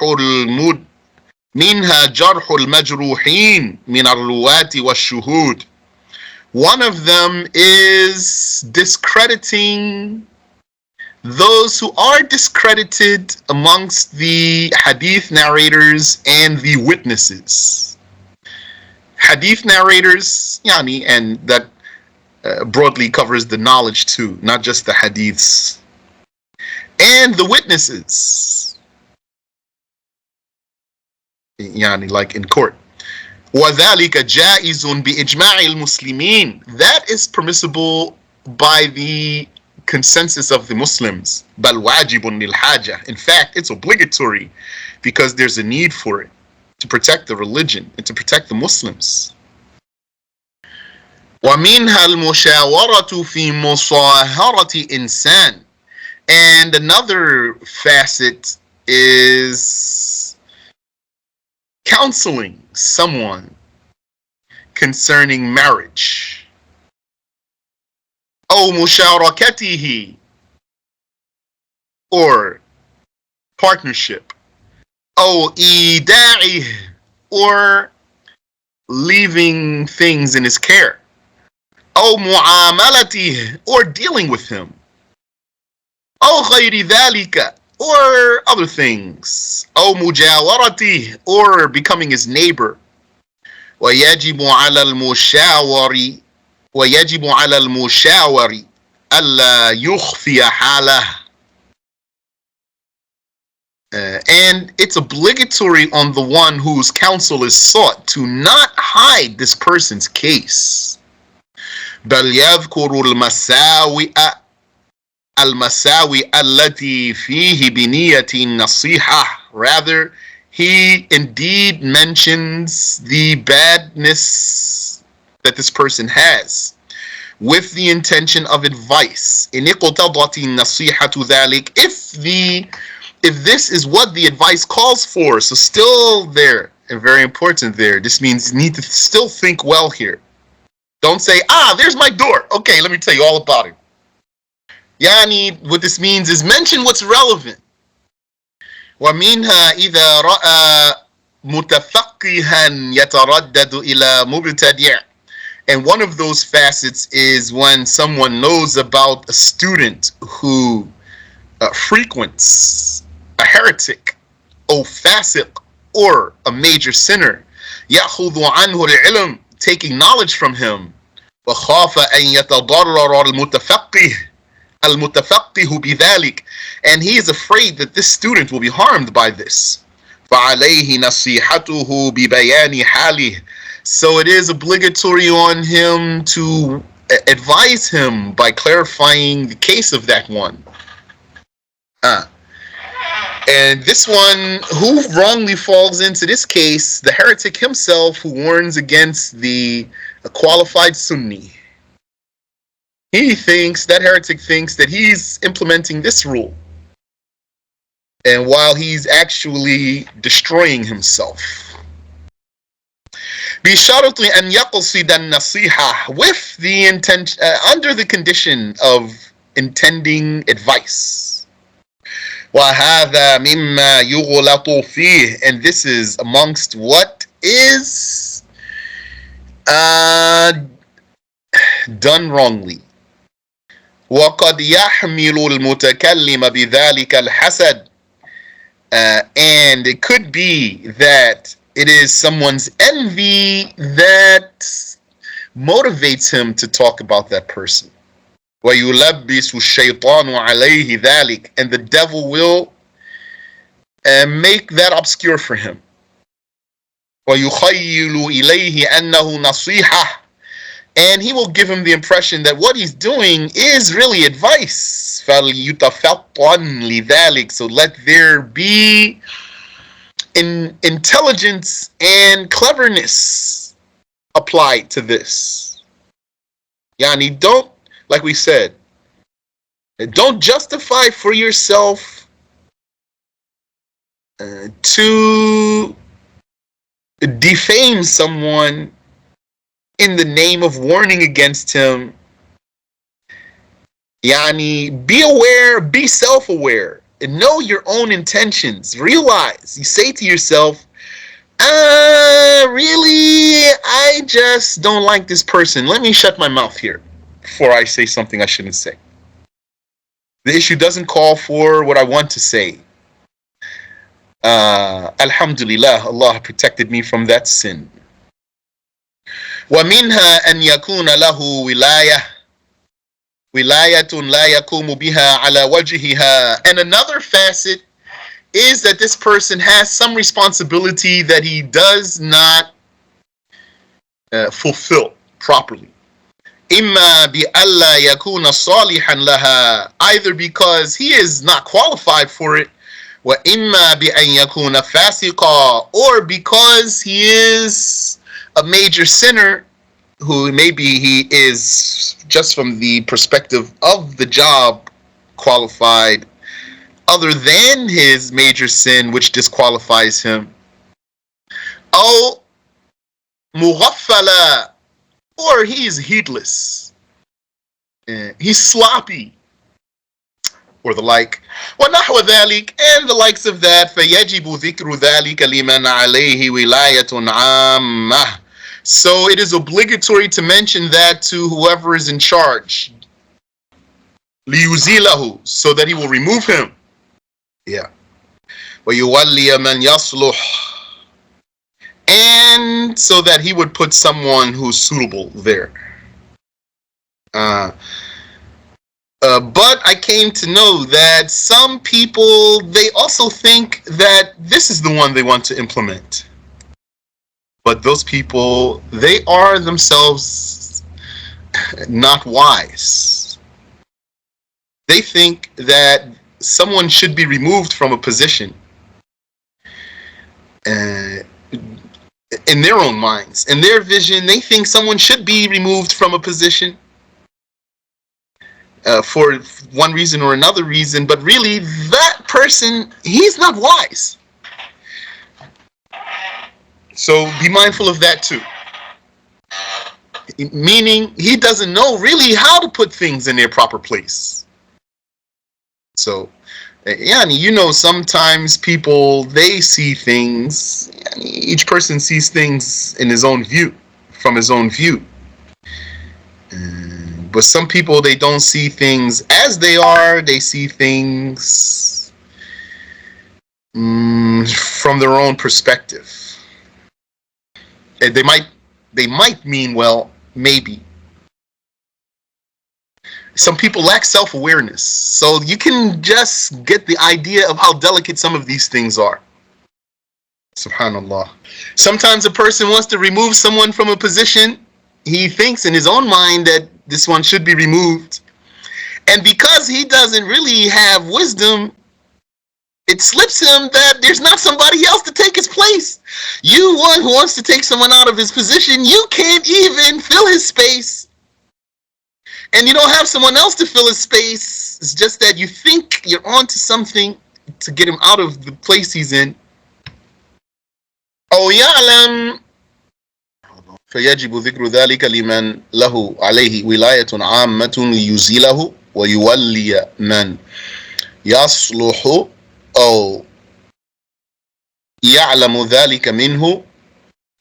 الْمَجْرُوحِينَ مِنَ الرُّوَاةِ وَالشُّهُودِ. One of them is discrediting those who are discredited amongst the hadith narrators and the witnesses. Hadith narrators, yani, and that broadly covers the knowledge too, not just the hadiths. And the witnesses, yani, like in court. وذلك جائز بإجماع المسلمين. That is permissible by the consensus of the Muslims. بل واجب للحاجة. In fact, it's obligatory because there's a need for it to protect the religion and to protect the Muslims. ومنها المشاورة في مصاهرة إنسان. And another facet is counseling someone concerning marriage. أو مشاركته, or partnership. أو إيداعه, or leaving things in his care. أو معاملته, or dealing with him. أو غير ذلك, or other things. أو مجاورته, or becoming his neighbor. ويجب على المشاور ألا يخفي حاله. And it's obligatory on the one whose counsel is sought to not hide this person's case. بل يذكر المساوئ التي فيه بنية النصيحة. Rather, he indeed mentions the badness that this person has with the intention of advice. إن اقتضت النصيحة ذلك, if this is what the advice calls for. So still there, and very important there, this means you need to still think well here. Don't say, there's my door. Okay, let me tell you all about it. Yani, what this means is mention what's relevant. ومنها إذا رأى متفقها يتردد إلى مبتدع. And one of those facets is when someone knows about a student who frequents a heretic, or fasiq, or a major sinner. يأخذ عنه العلم, taking knowledge from him. وخاف أن يتضرر المتفقه بذلك, and he is afraid that this student will be harmed by this. فعليه نصيحته ببيان حاله. So it is obligatory on him to advise him by clarifying the case of that one. And this one, who wrongly falls into this case, the heretic himself who warns against the qualified Sunni. That heretic thinks that he's implementing this rule, and while he's actually destroying himself. بشرط أن يقصد النصيحة, with the intention, under the condition of intending advice. وهذا مما يغلط فيه, and this is amongst what is done wrongly. وقد يحمل المتكلم بذلك الحسد, and it could be that it is someone's envy that motivates him to talk about that person. ويلبس الشيطان عليه ذلك, and the devil will make that obscure for him. ويخيل إليه أنه نصيحة, and he will give him the impression that what he's doing is really advice. فليتفطن لذلك, so let there be intelligence and cleverness applied to this. Yani, don't, like we said, don't justify for yourself to defame someone in the name of warning against him. Yani, be aware, be self-aware, and know your own intentions. Realize, you say to yourself, really, I just don't like this person. Let me shut my mouth here before I say something I shouldn't say. The issue doesn't call for what I want to say. Alhamdulillah, Allah protected me from that sin. ومنها أن يكون له ولاية لا يقوم بها على وجهها. And another facet is that this person has some responsibility that he does not fulfill properly. إما بألا يكون صالحا لها, either because he is not qualified for it, وإما بأن يكون فاسقا, or because he is a major sinner who maybe he is just from the perspective of the job qualified other than his major sin which disqualifies him. أو مغفلا, or he's heedless, he's sloppy, or the like. ونحو ذلك, and the likes of that. فيجب ذكر ذلك لمن عليه ولاية عامة. So it is obligatory to mention that to whoever is in charge. ليزيله, so that he will remove him. Yeah. ويولي من يصلح, and so that he would put someone who's suitable there. But I came to know that some people, they also think that this is the one they want to implement. But those people, they are themselves not wise. They think that someone should be removed from a position in their own minds. In their vision, they think someone should be removed from a position for one reason or another reason, but really that person, he's not wise. So be mindful of that too. Meaning he doesn't know really how to put things in their proper place. So you know, sometimes people, they see things, each person sees things in his own view, from his own view. But some people, they don't see things as they are, they see things from their own perspective. And they might mean well, maybe. Some people lack self-awareness, so you can just get the idea of how delicate some of these things are. Subhanallah. Sometimes a person wants to remove someone from a position. He thinks in his own mind that this one should be removed. And because he doesn't really have wisdom, it slips him that there's not somebody else to take his place. You, one who wants to take someone out of his position, you can't even fill his space. And you don't have someone else to fill his space. It's just that you think you're onto something to get him out of the place he's in. أو يعلم فيجب ذكر ذلك لمن له عليه ولاية عامة ليزيله ويولي من يصلح أو يعلم ذلك منه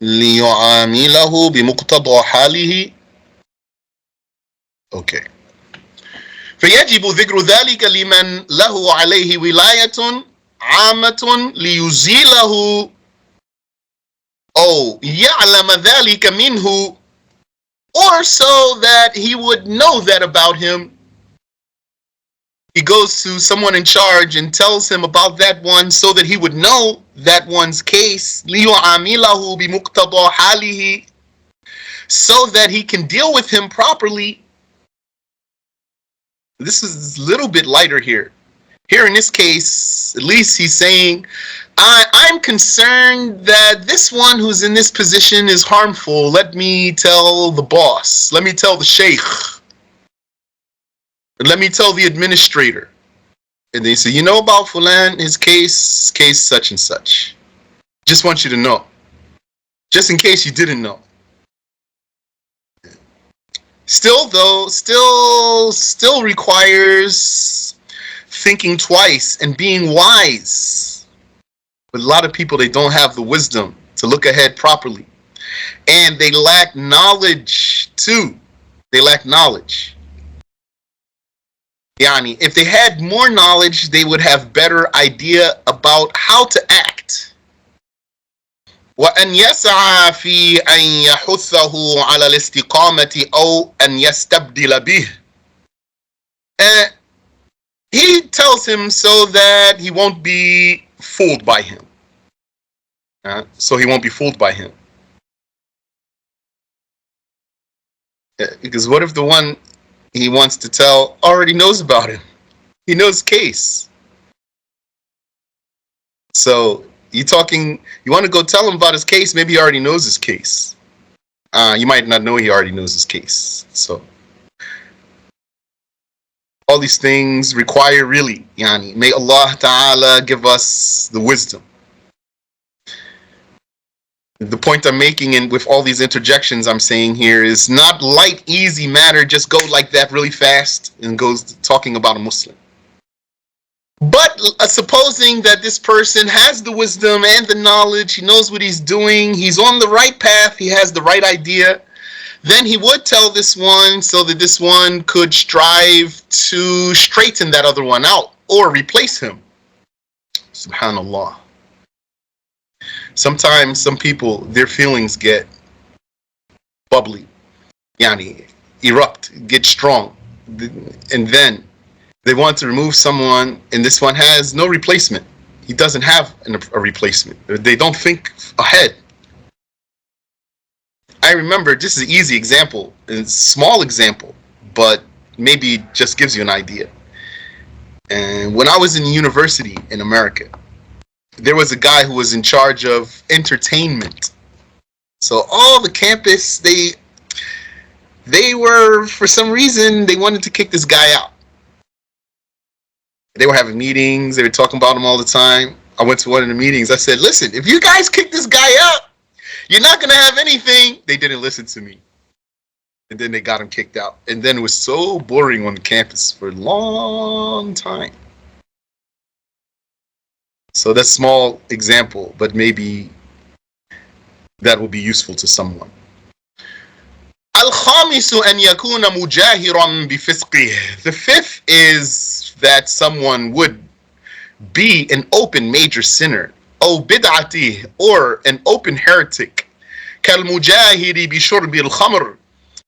ليعامله بمقتضى حاله. Okay. فيجب ذكر ذلك لمن له عليه ولاية عامة ليزيله أو يعلم ذلك منه, or so that he would know that about him. He goes to someone in charge and tells him about that one so that he would know that one's case. ليعامله بمقتضى حاله, so that he can deal with him properly. This is a little bit lighter here. Here in this case, at least he's saying, I'm concerned that this one who's in this position is harmful. Let me tell the boss. Let me tell the sheikh. Let me tell the administrator. And they say, you know about Fulan, his case such and such. Just want you to know. Just in case you didn't know. Still though, still requires thinking twice and being wise. But a lot of people, they don't have the wisdom to look ahead properly. And they lack knowledge too. They lack knowledge. Yani, if they had more knowledge, they would have better idea about how to act. وأن يسعى في أن يحثه على الاستقامة أو أن يستبدل به. He tells him so that he won't be fooled by him. So he won't be fooled by him. Because what if the one he wants to tell already knows about him? He knows case. So you want to go tell him about his case, maybe he already knows his case. You might not know he already knows his case. So all these things require really, yani, may Allah Ta'ala give us the wisdom. The point I'm making with all these interjections I'm saying here is not light, easy matter, just go like that really fast and goes talking about a Muslim. But supposing that this person has the wisdom and the knowledge, he knows what he's doing, he's on the right path, he has the right idea, then he would tell this one so that this one could strive to straighten that other one out or replace him. Subhanallah. Sometimes some people, their feelings get bubbly, yani, erupt, get strong, and then they want to remove someone, and this one has no replacement. He doesn't have a replacement. They don't think ahead. I remember, this is an easy example, a small example, but maybe it just gives you an idea. And when I was in university in America, there was a guy who was in charge of entertainment. So all the campus, they were, for some reason, they wanted to kick this guy out. They were having meetings, they were talking about him all the time. I went to one of the meetings, I said, listen, if you guys kick this guy out, you're not going to have anything. They didn't listen to me. And then they got him kicked out. And then it was so boring on the campus for a long time. So that's a small example, but maybe that will be useful to someone. الخامس أن يكون مجاهرا بفسقه. The fifth is that someone would be an open major sinner, أو بدعته, or an open heretic. كالمجاهر بشرب الخمر,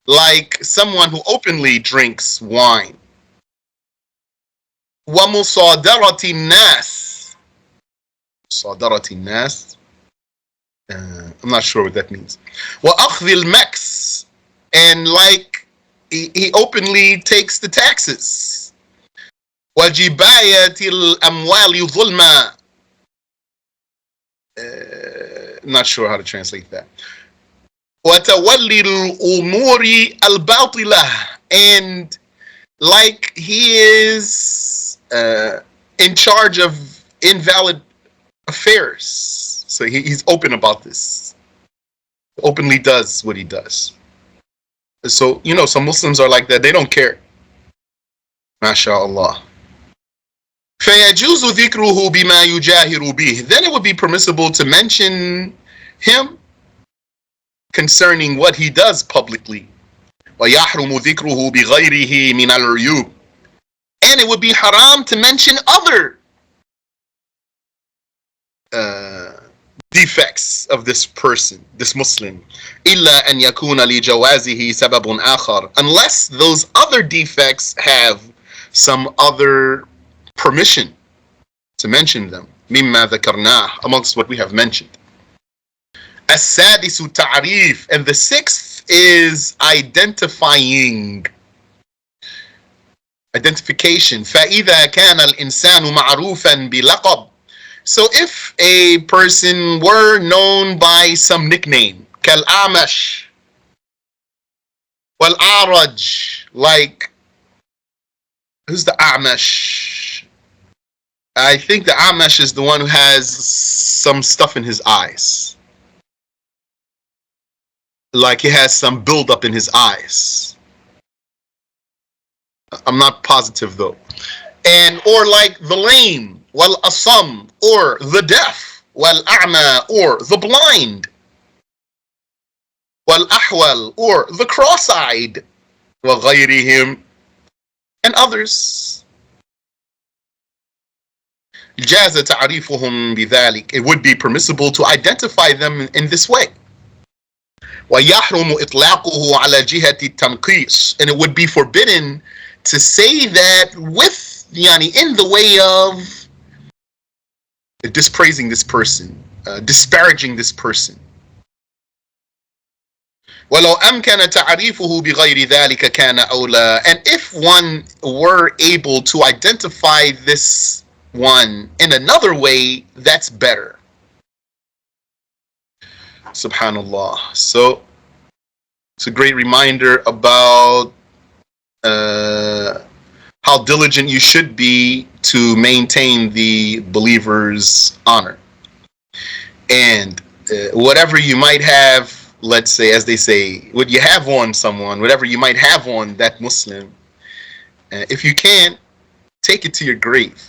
like someone who openly drinks wine. ومصادرة الناس. صادرة الناس. I'm not sure what that means. وأخذ المكس, and like he openly takes the taxes. وجباية الأموال ظلما. I'm not sure how to translate that. وتولي الأمور الباطلة, and like he is in charge of invalid affairs. So he's open about this. Openly does what he does. So, some Muslims are like that. They don't care. MashaAllah. فَيَجُوزُ ذِكْرُهُ بِمَا يُجَاهِرُ بِهِ. Then it would be permissible to mention him concerning what he does publicly. وَيَحْرُمُ ذِكْرُهُ بِغَيْرِهِ مِنَ الْعُيُوبِ. And it would be haram to mention other defects of this person, this Muslim. إِلَّا أَنْ يَكُونَ لِجَوَازِهِ سَبَبٌ آخَرٌ. Unless those other defects have some other permission to mention them. مِمَّا ذَكَرْنَاهُ, amongst what we have mentioned. السادس تعريف, and the sixth is identifying. Identification. فَإِذَا كَانَ الْإِنسَانُ مَعْرُوفًا بِلَقَبٍ. So if a person were known by some nickname, كالأعمش والأعرج, like, who's the A'mash? I think the A'mash is the one who has some stuff in his eyes. Like he has some buildup in his eyes. I'm not positive though. Or like the lame, والأصم, or the deaf, والأعمى, or the blind, والأحول, or the cross-eyed, وغيرهم, and others. جاز تعريفهم بذلك. It would be permissible to identify them in this way. ويحرم إطلاقه على جهة التنقيص. And it would be forbidden to say that with, in the way of dispraising this person, disparaging this person. ولو أمكن تعريفه بغير ذلك كان أولى. And if one were able to identify this one in another way, that's better. Subhanallah. So it's a great reminder about how diligent you should be to maintain the believer's honor. And whatever you might have, let's say, as they say, what you have on someone, whatever you might have on that Muslim, if you can, take it to your grave.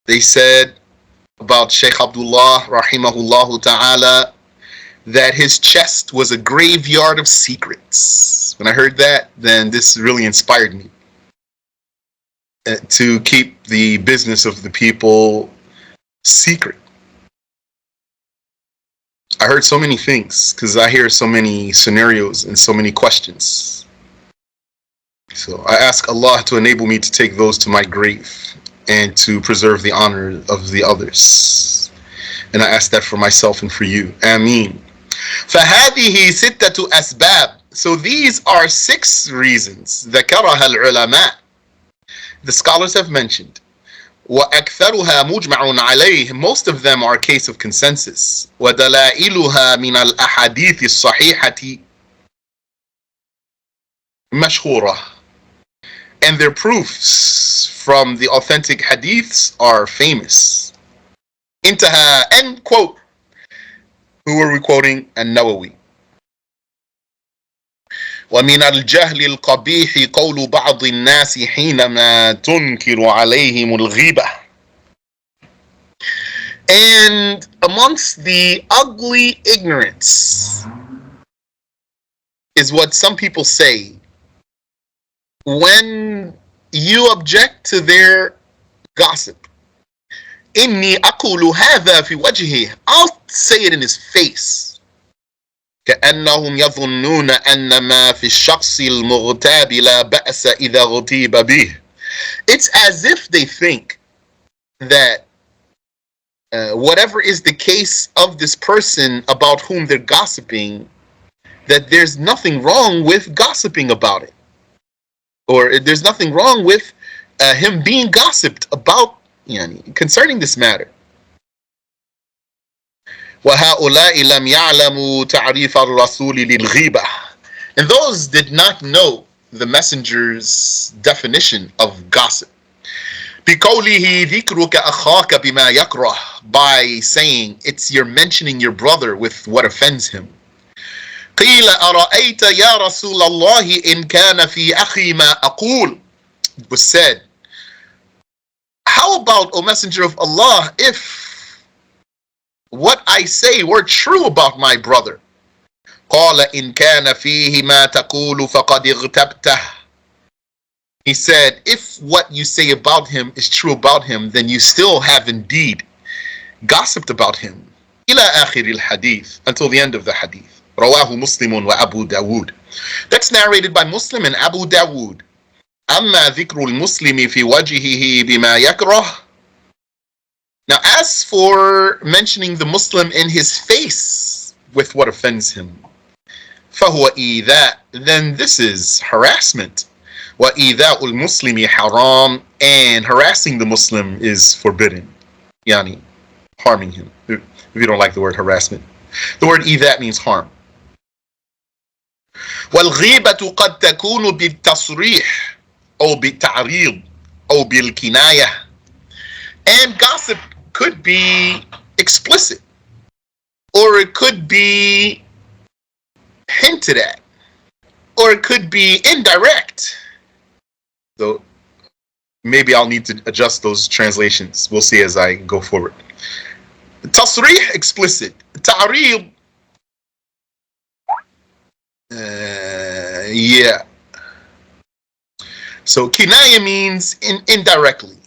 They said about Sheikh Abdullah, rahimahullah ta'ala, that his chest was a graveyard of secrets. When I heard that, then this really inspired me to keep the business of the people secret. I heard so many things because I hear so many scenarios and so many questions. So I ask Allah to enable me to take those to my grave and to preserve the honor of the others. And I ask that for myself and for you. Ameen. فهذه ستة أسباب. So these are 6 reasons ذكرها العلماء. The scholars have mentioned. وأكثرها مجمع عليه. Most of them are a case of consensus. ودلائلها من الأحاديث الصحيحة مشهورة. And their proofs from the authentic hadiths are famous. انتهى. End quote. Who are we quoting? النووي. ومن الجهل القبيح قول بعض الناس حينما تنكر عليهم الغيبة. And amongst the ugly ignorance is what some people say when you object to their gossip. إني أقول هذا في وجهه. I'll say it in his face. كأنهم يظنون أن ما في الشخص المغتاب لا بأس إذا اغتيب به. It's as if they think that whatever is the case of this person about whom they're gossiping, that there's nothing wrong with gossiping about it. Or there's nothing wrong with him being gossiped about concerning this matter. وَهَؤُلَاءِ لَمْ يَعْلَمُوا تَعْرِيفَ الرَّسُولِ لِلْغِيبَةِ. And those did not know the messenger's definition of gossip. بِقَوْلِهِ ذِكْرُكَ أَخَاكَ بِمَا يَكْرَهُ. By saying it's you're mentioning your brother with what offends him. قِيلَ أَرَأَيْتَ يَا رَسُولَ اللَّهِ إِنْ كَانَ فِي أَخِي مَا أَقُولُ. It was said, how about, O Messenger of Allah, if what I say were true about my brother? قال إن كان فيه ما تقول فقد اغتبته. He said, if what you say about him is true about him, then you still have indeed gossiped about him. إلى آخر الحديث, until the end of the hadith. رواه مسلم وأبو داود. That's narrated by Muslim and Abu Dawood. أما ذكر المسلم في وجهه بما يكره. Now as for mentioning the Muslim in his face with what offends him, فهو إيذاء, then this is harassment. وإيذاء المسلم حرام, and harassing the Muslim is forbidden. Yani, harming him. If you don't like the word harassment. The word إيذاء means harm. والغيبة قد تكون بالتصريح أو بالتعريض أو بالكناية. And gossip could be explicit, or it could be hinted at, or it could be indirect. So maybe I'll need to adjust those translations. We'll see as I go forward. Tasrih, explicit. Ta'reed, yeah. So kinaya means indirectly.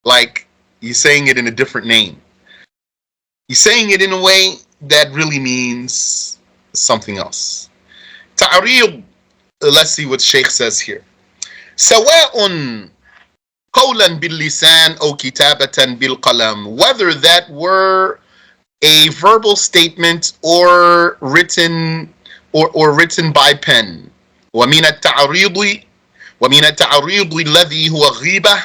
Like you're saying it in a different name. You're saying it in a way that really means something else. Ta'reed, let's see what Sheikh says here. سواء قولا باللسان أو كتابة بالقلم. Whether that were a verbal statement or written by pen. ومن التعريض ومن التعريض الذي هو غيبة.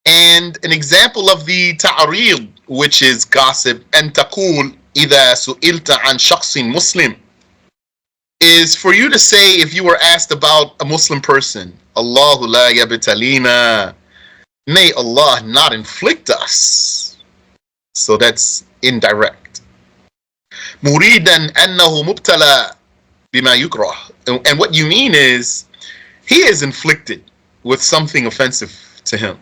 And an example of the ta'rid, which is gossip, أن تقول إذا سئلت عن شخص مسلم, is for you to say if you were asked about a Muslim person, Allahu la yabtalina, may Allah not inflict us. So that's indirect. Muridan annahu mubtala bima yukrah. And what you mean is he is inflicted with something offensive to him.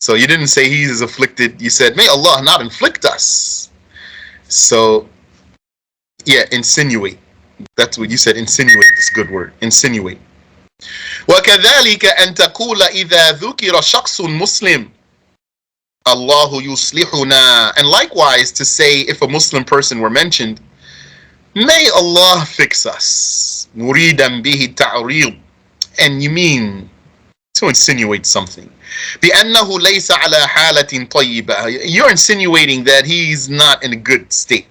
So you didn't say he is afflicted, you said may Allah not inflict us. So yeah, insinuate. That's what you said, insinuate. It's a good word, insinuate. وكذلك أن تقول إذا ذكر شخص مسلم الله يصلحنا. And likewise to say if a Muslim person were mentioned, may Allah fix us. مريدا به التعريض. And you mean to insinuate something. بأنه ليس على حالة طيبة. You're insinuating that he's not in a good state.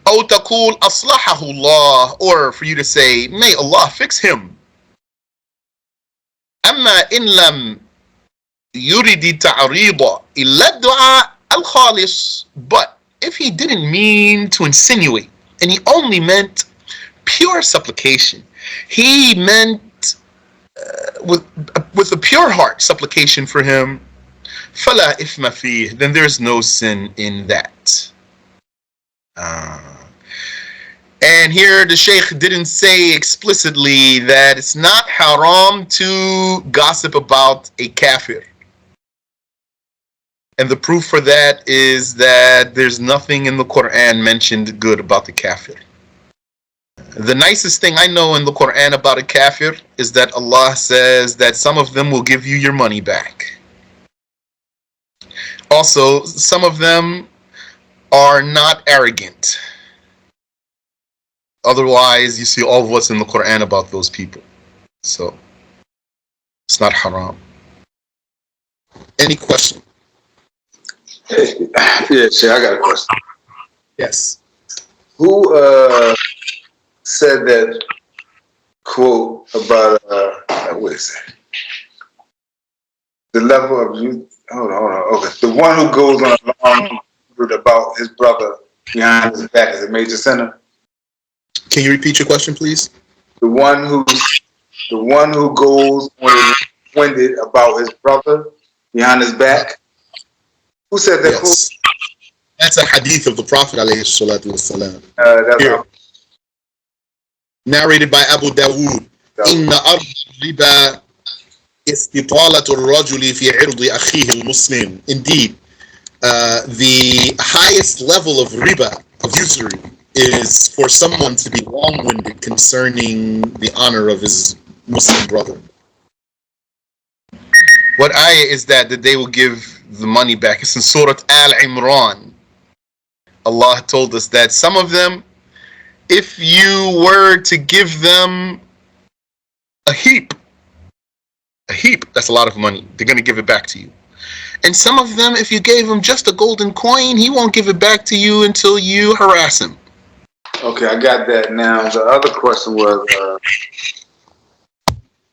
أو تقول أصلحه الله, or for you to say may Allah fix him. أما إن لم يرد التعريض إلا الدعاء الخالص. But if he didn't mean to insinuate and he only meant pure supplication, he meant with a pure heart supplication for him, فلا إثم فيه, then there's no sin in that. And here the Sheikh didn't say explicitly that it's not haram to gossip about a kafir. And the proof for that is that there's nothing in the Quran mentioned good about the kafir. The nicest thing I know in the Quran about a kafir is that Allah says that some of them will give you your money back. Also, some of them are not arrogant. Otherwise, you see all of what's in the Quran about those people. So, it's not haram. Any question? Yeah, sure. I got a question. Yes. Who said that quote about what is it? The level of you. Hold on. Okay, the one who goes on a long route about his brother behind his back is a major sinner. Can you repeat your question, please? The one who goes on winded about his brother behind his back. Who said that quote? That's a hadith of the Prophet ﷺ. Here. Narrated by Abu Dawood. إن أرض الربا استطالة الرجل في عرض أخيه المسلم. Indeed, the highest level of riba, of usury, is for someone to be long-winded concerning the honor of his Muslim brother. What ayah is that they will give the money back? It's in Surah Al-Imran. Allah told us that some of them, if you were to give them a heap, that's a lot of money, they're going to give it back to you. And some of them, if you gave him just a golden coin, he won't give it back to you until you harass him. Okay, I got that now. The other question was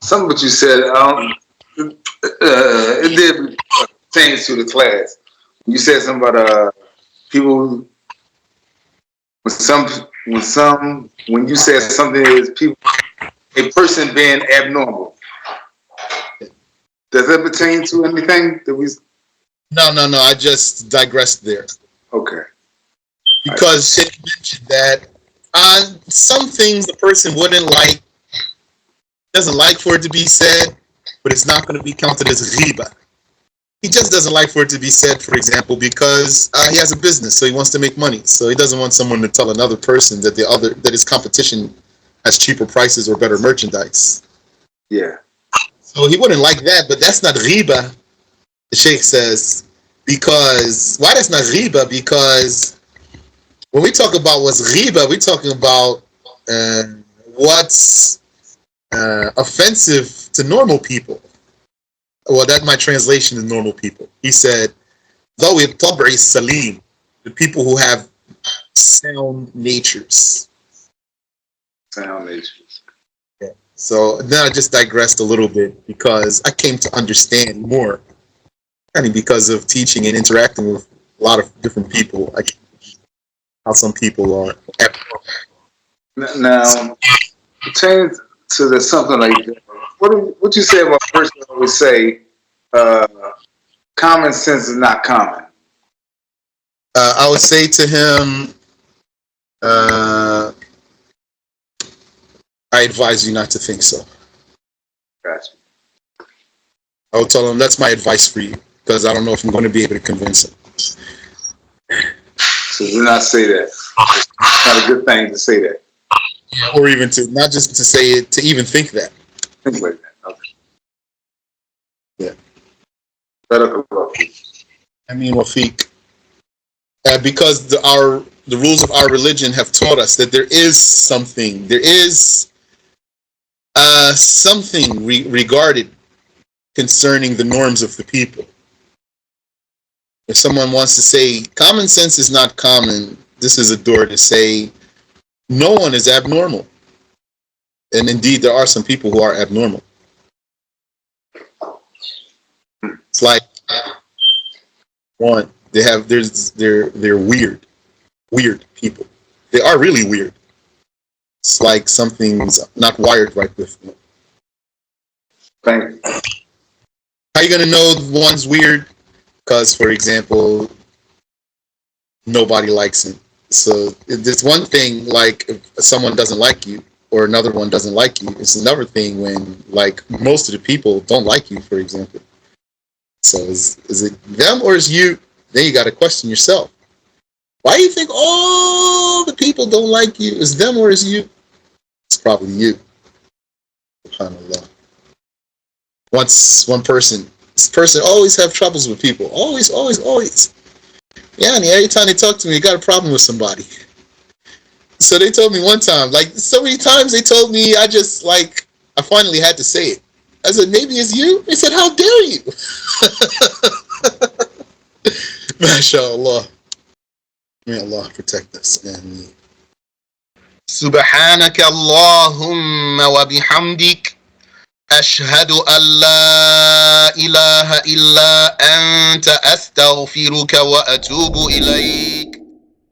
something what you said. It did pertain to the class. You said something about people. When you said something is people, a person being abnormal. Does that pertain to anything that we? No. I just digressed there. Okay. Because Sheikh mentioned that some things the person doesn't like for it to be said, but it's not going to be counted as ghiba. He just doesn't like for it to be said, for example, because he has a business, so he wants to make money. So he doesn't want someone to tell another person that his competition has cheaper prices or better merchandise. Yeah. So he wouldn't like that, but that's not ghiba, the Sheikh says. Because, why that's not ghiba? Because when we talk about what's ghiba, we're talking about what's offensive to normal people. Well, that's my translation to normal people. He said, ذوي الطبع السليم, the people who have sound natures. Sound natures. Yeah. So then I just digressed a little bit because I came to understand more, I mean, because of teaching and interacting with a lot of different people, like how some people are. Now, pertaining to the something like that, what you say about a person that always say, uh, common sense is not common? I would say to him, uh, I advise you not to think so. Gotcha. I would tell him that's my advice for you because I don't know if I'm going to be able to convince him. So do not say that. It's not a good thing to say that. Or even to, not just to say it, to even think that. Think like that. Okay. Yeah. Better go. I mean, Wafiq, because the rules of our religion have taught us that there is something, something regarded concerning the norms of the people. If someone wants to say common sense is not common, this is a door to say no one is abnormal. And indeed, there are some people who are abnormal. It's like one, they're weird people. They are really weird. It's like something's not wired right with them. Thank you. How are you gonna know one's weird? Because, for example, nobody likes him. So it's one thing, like if someone doesn't like you or another one doesn't like you. It's another thing when like most of the people don't like you, for example. So is it them or is you? Then you got to question yourself. Why do you think all the people don't like you? Is them or is you? It's probably you. SubhanAllah. This person always have troubles with people. Always. Yeah, and every time they talk to me, they got a problem with somebody. So they told me one time, like so many times they told me, I finally had to say it. I said, maybe it's you? They said, how dare you? MashaAllah. May Allah protect us. Ameen. سبحانك اللهم وبحمدك أشهد أن لا إله إلا أنت أستغفرك وأتوب إليك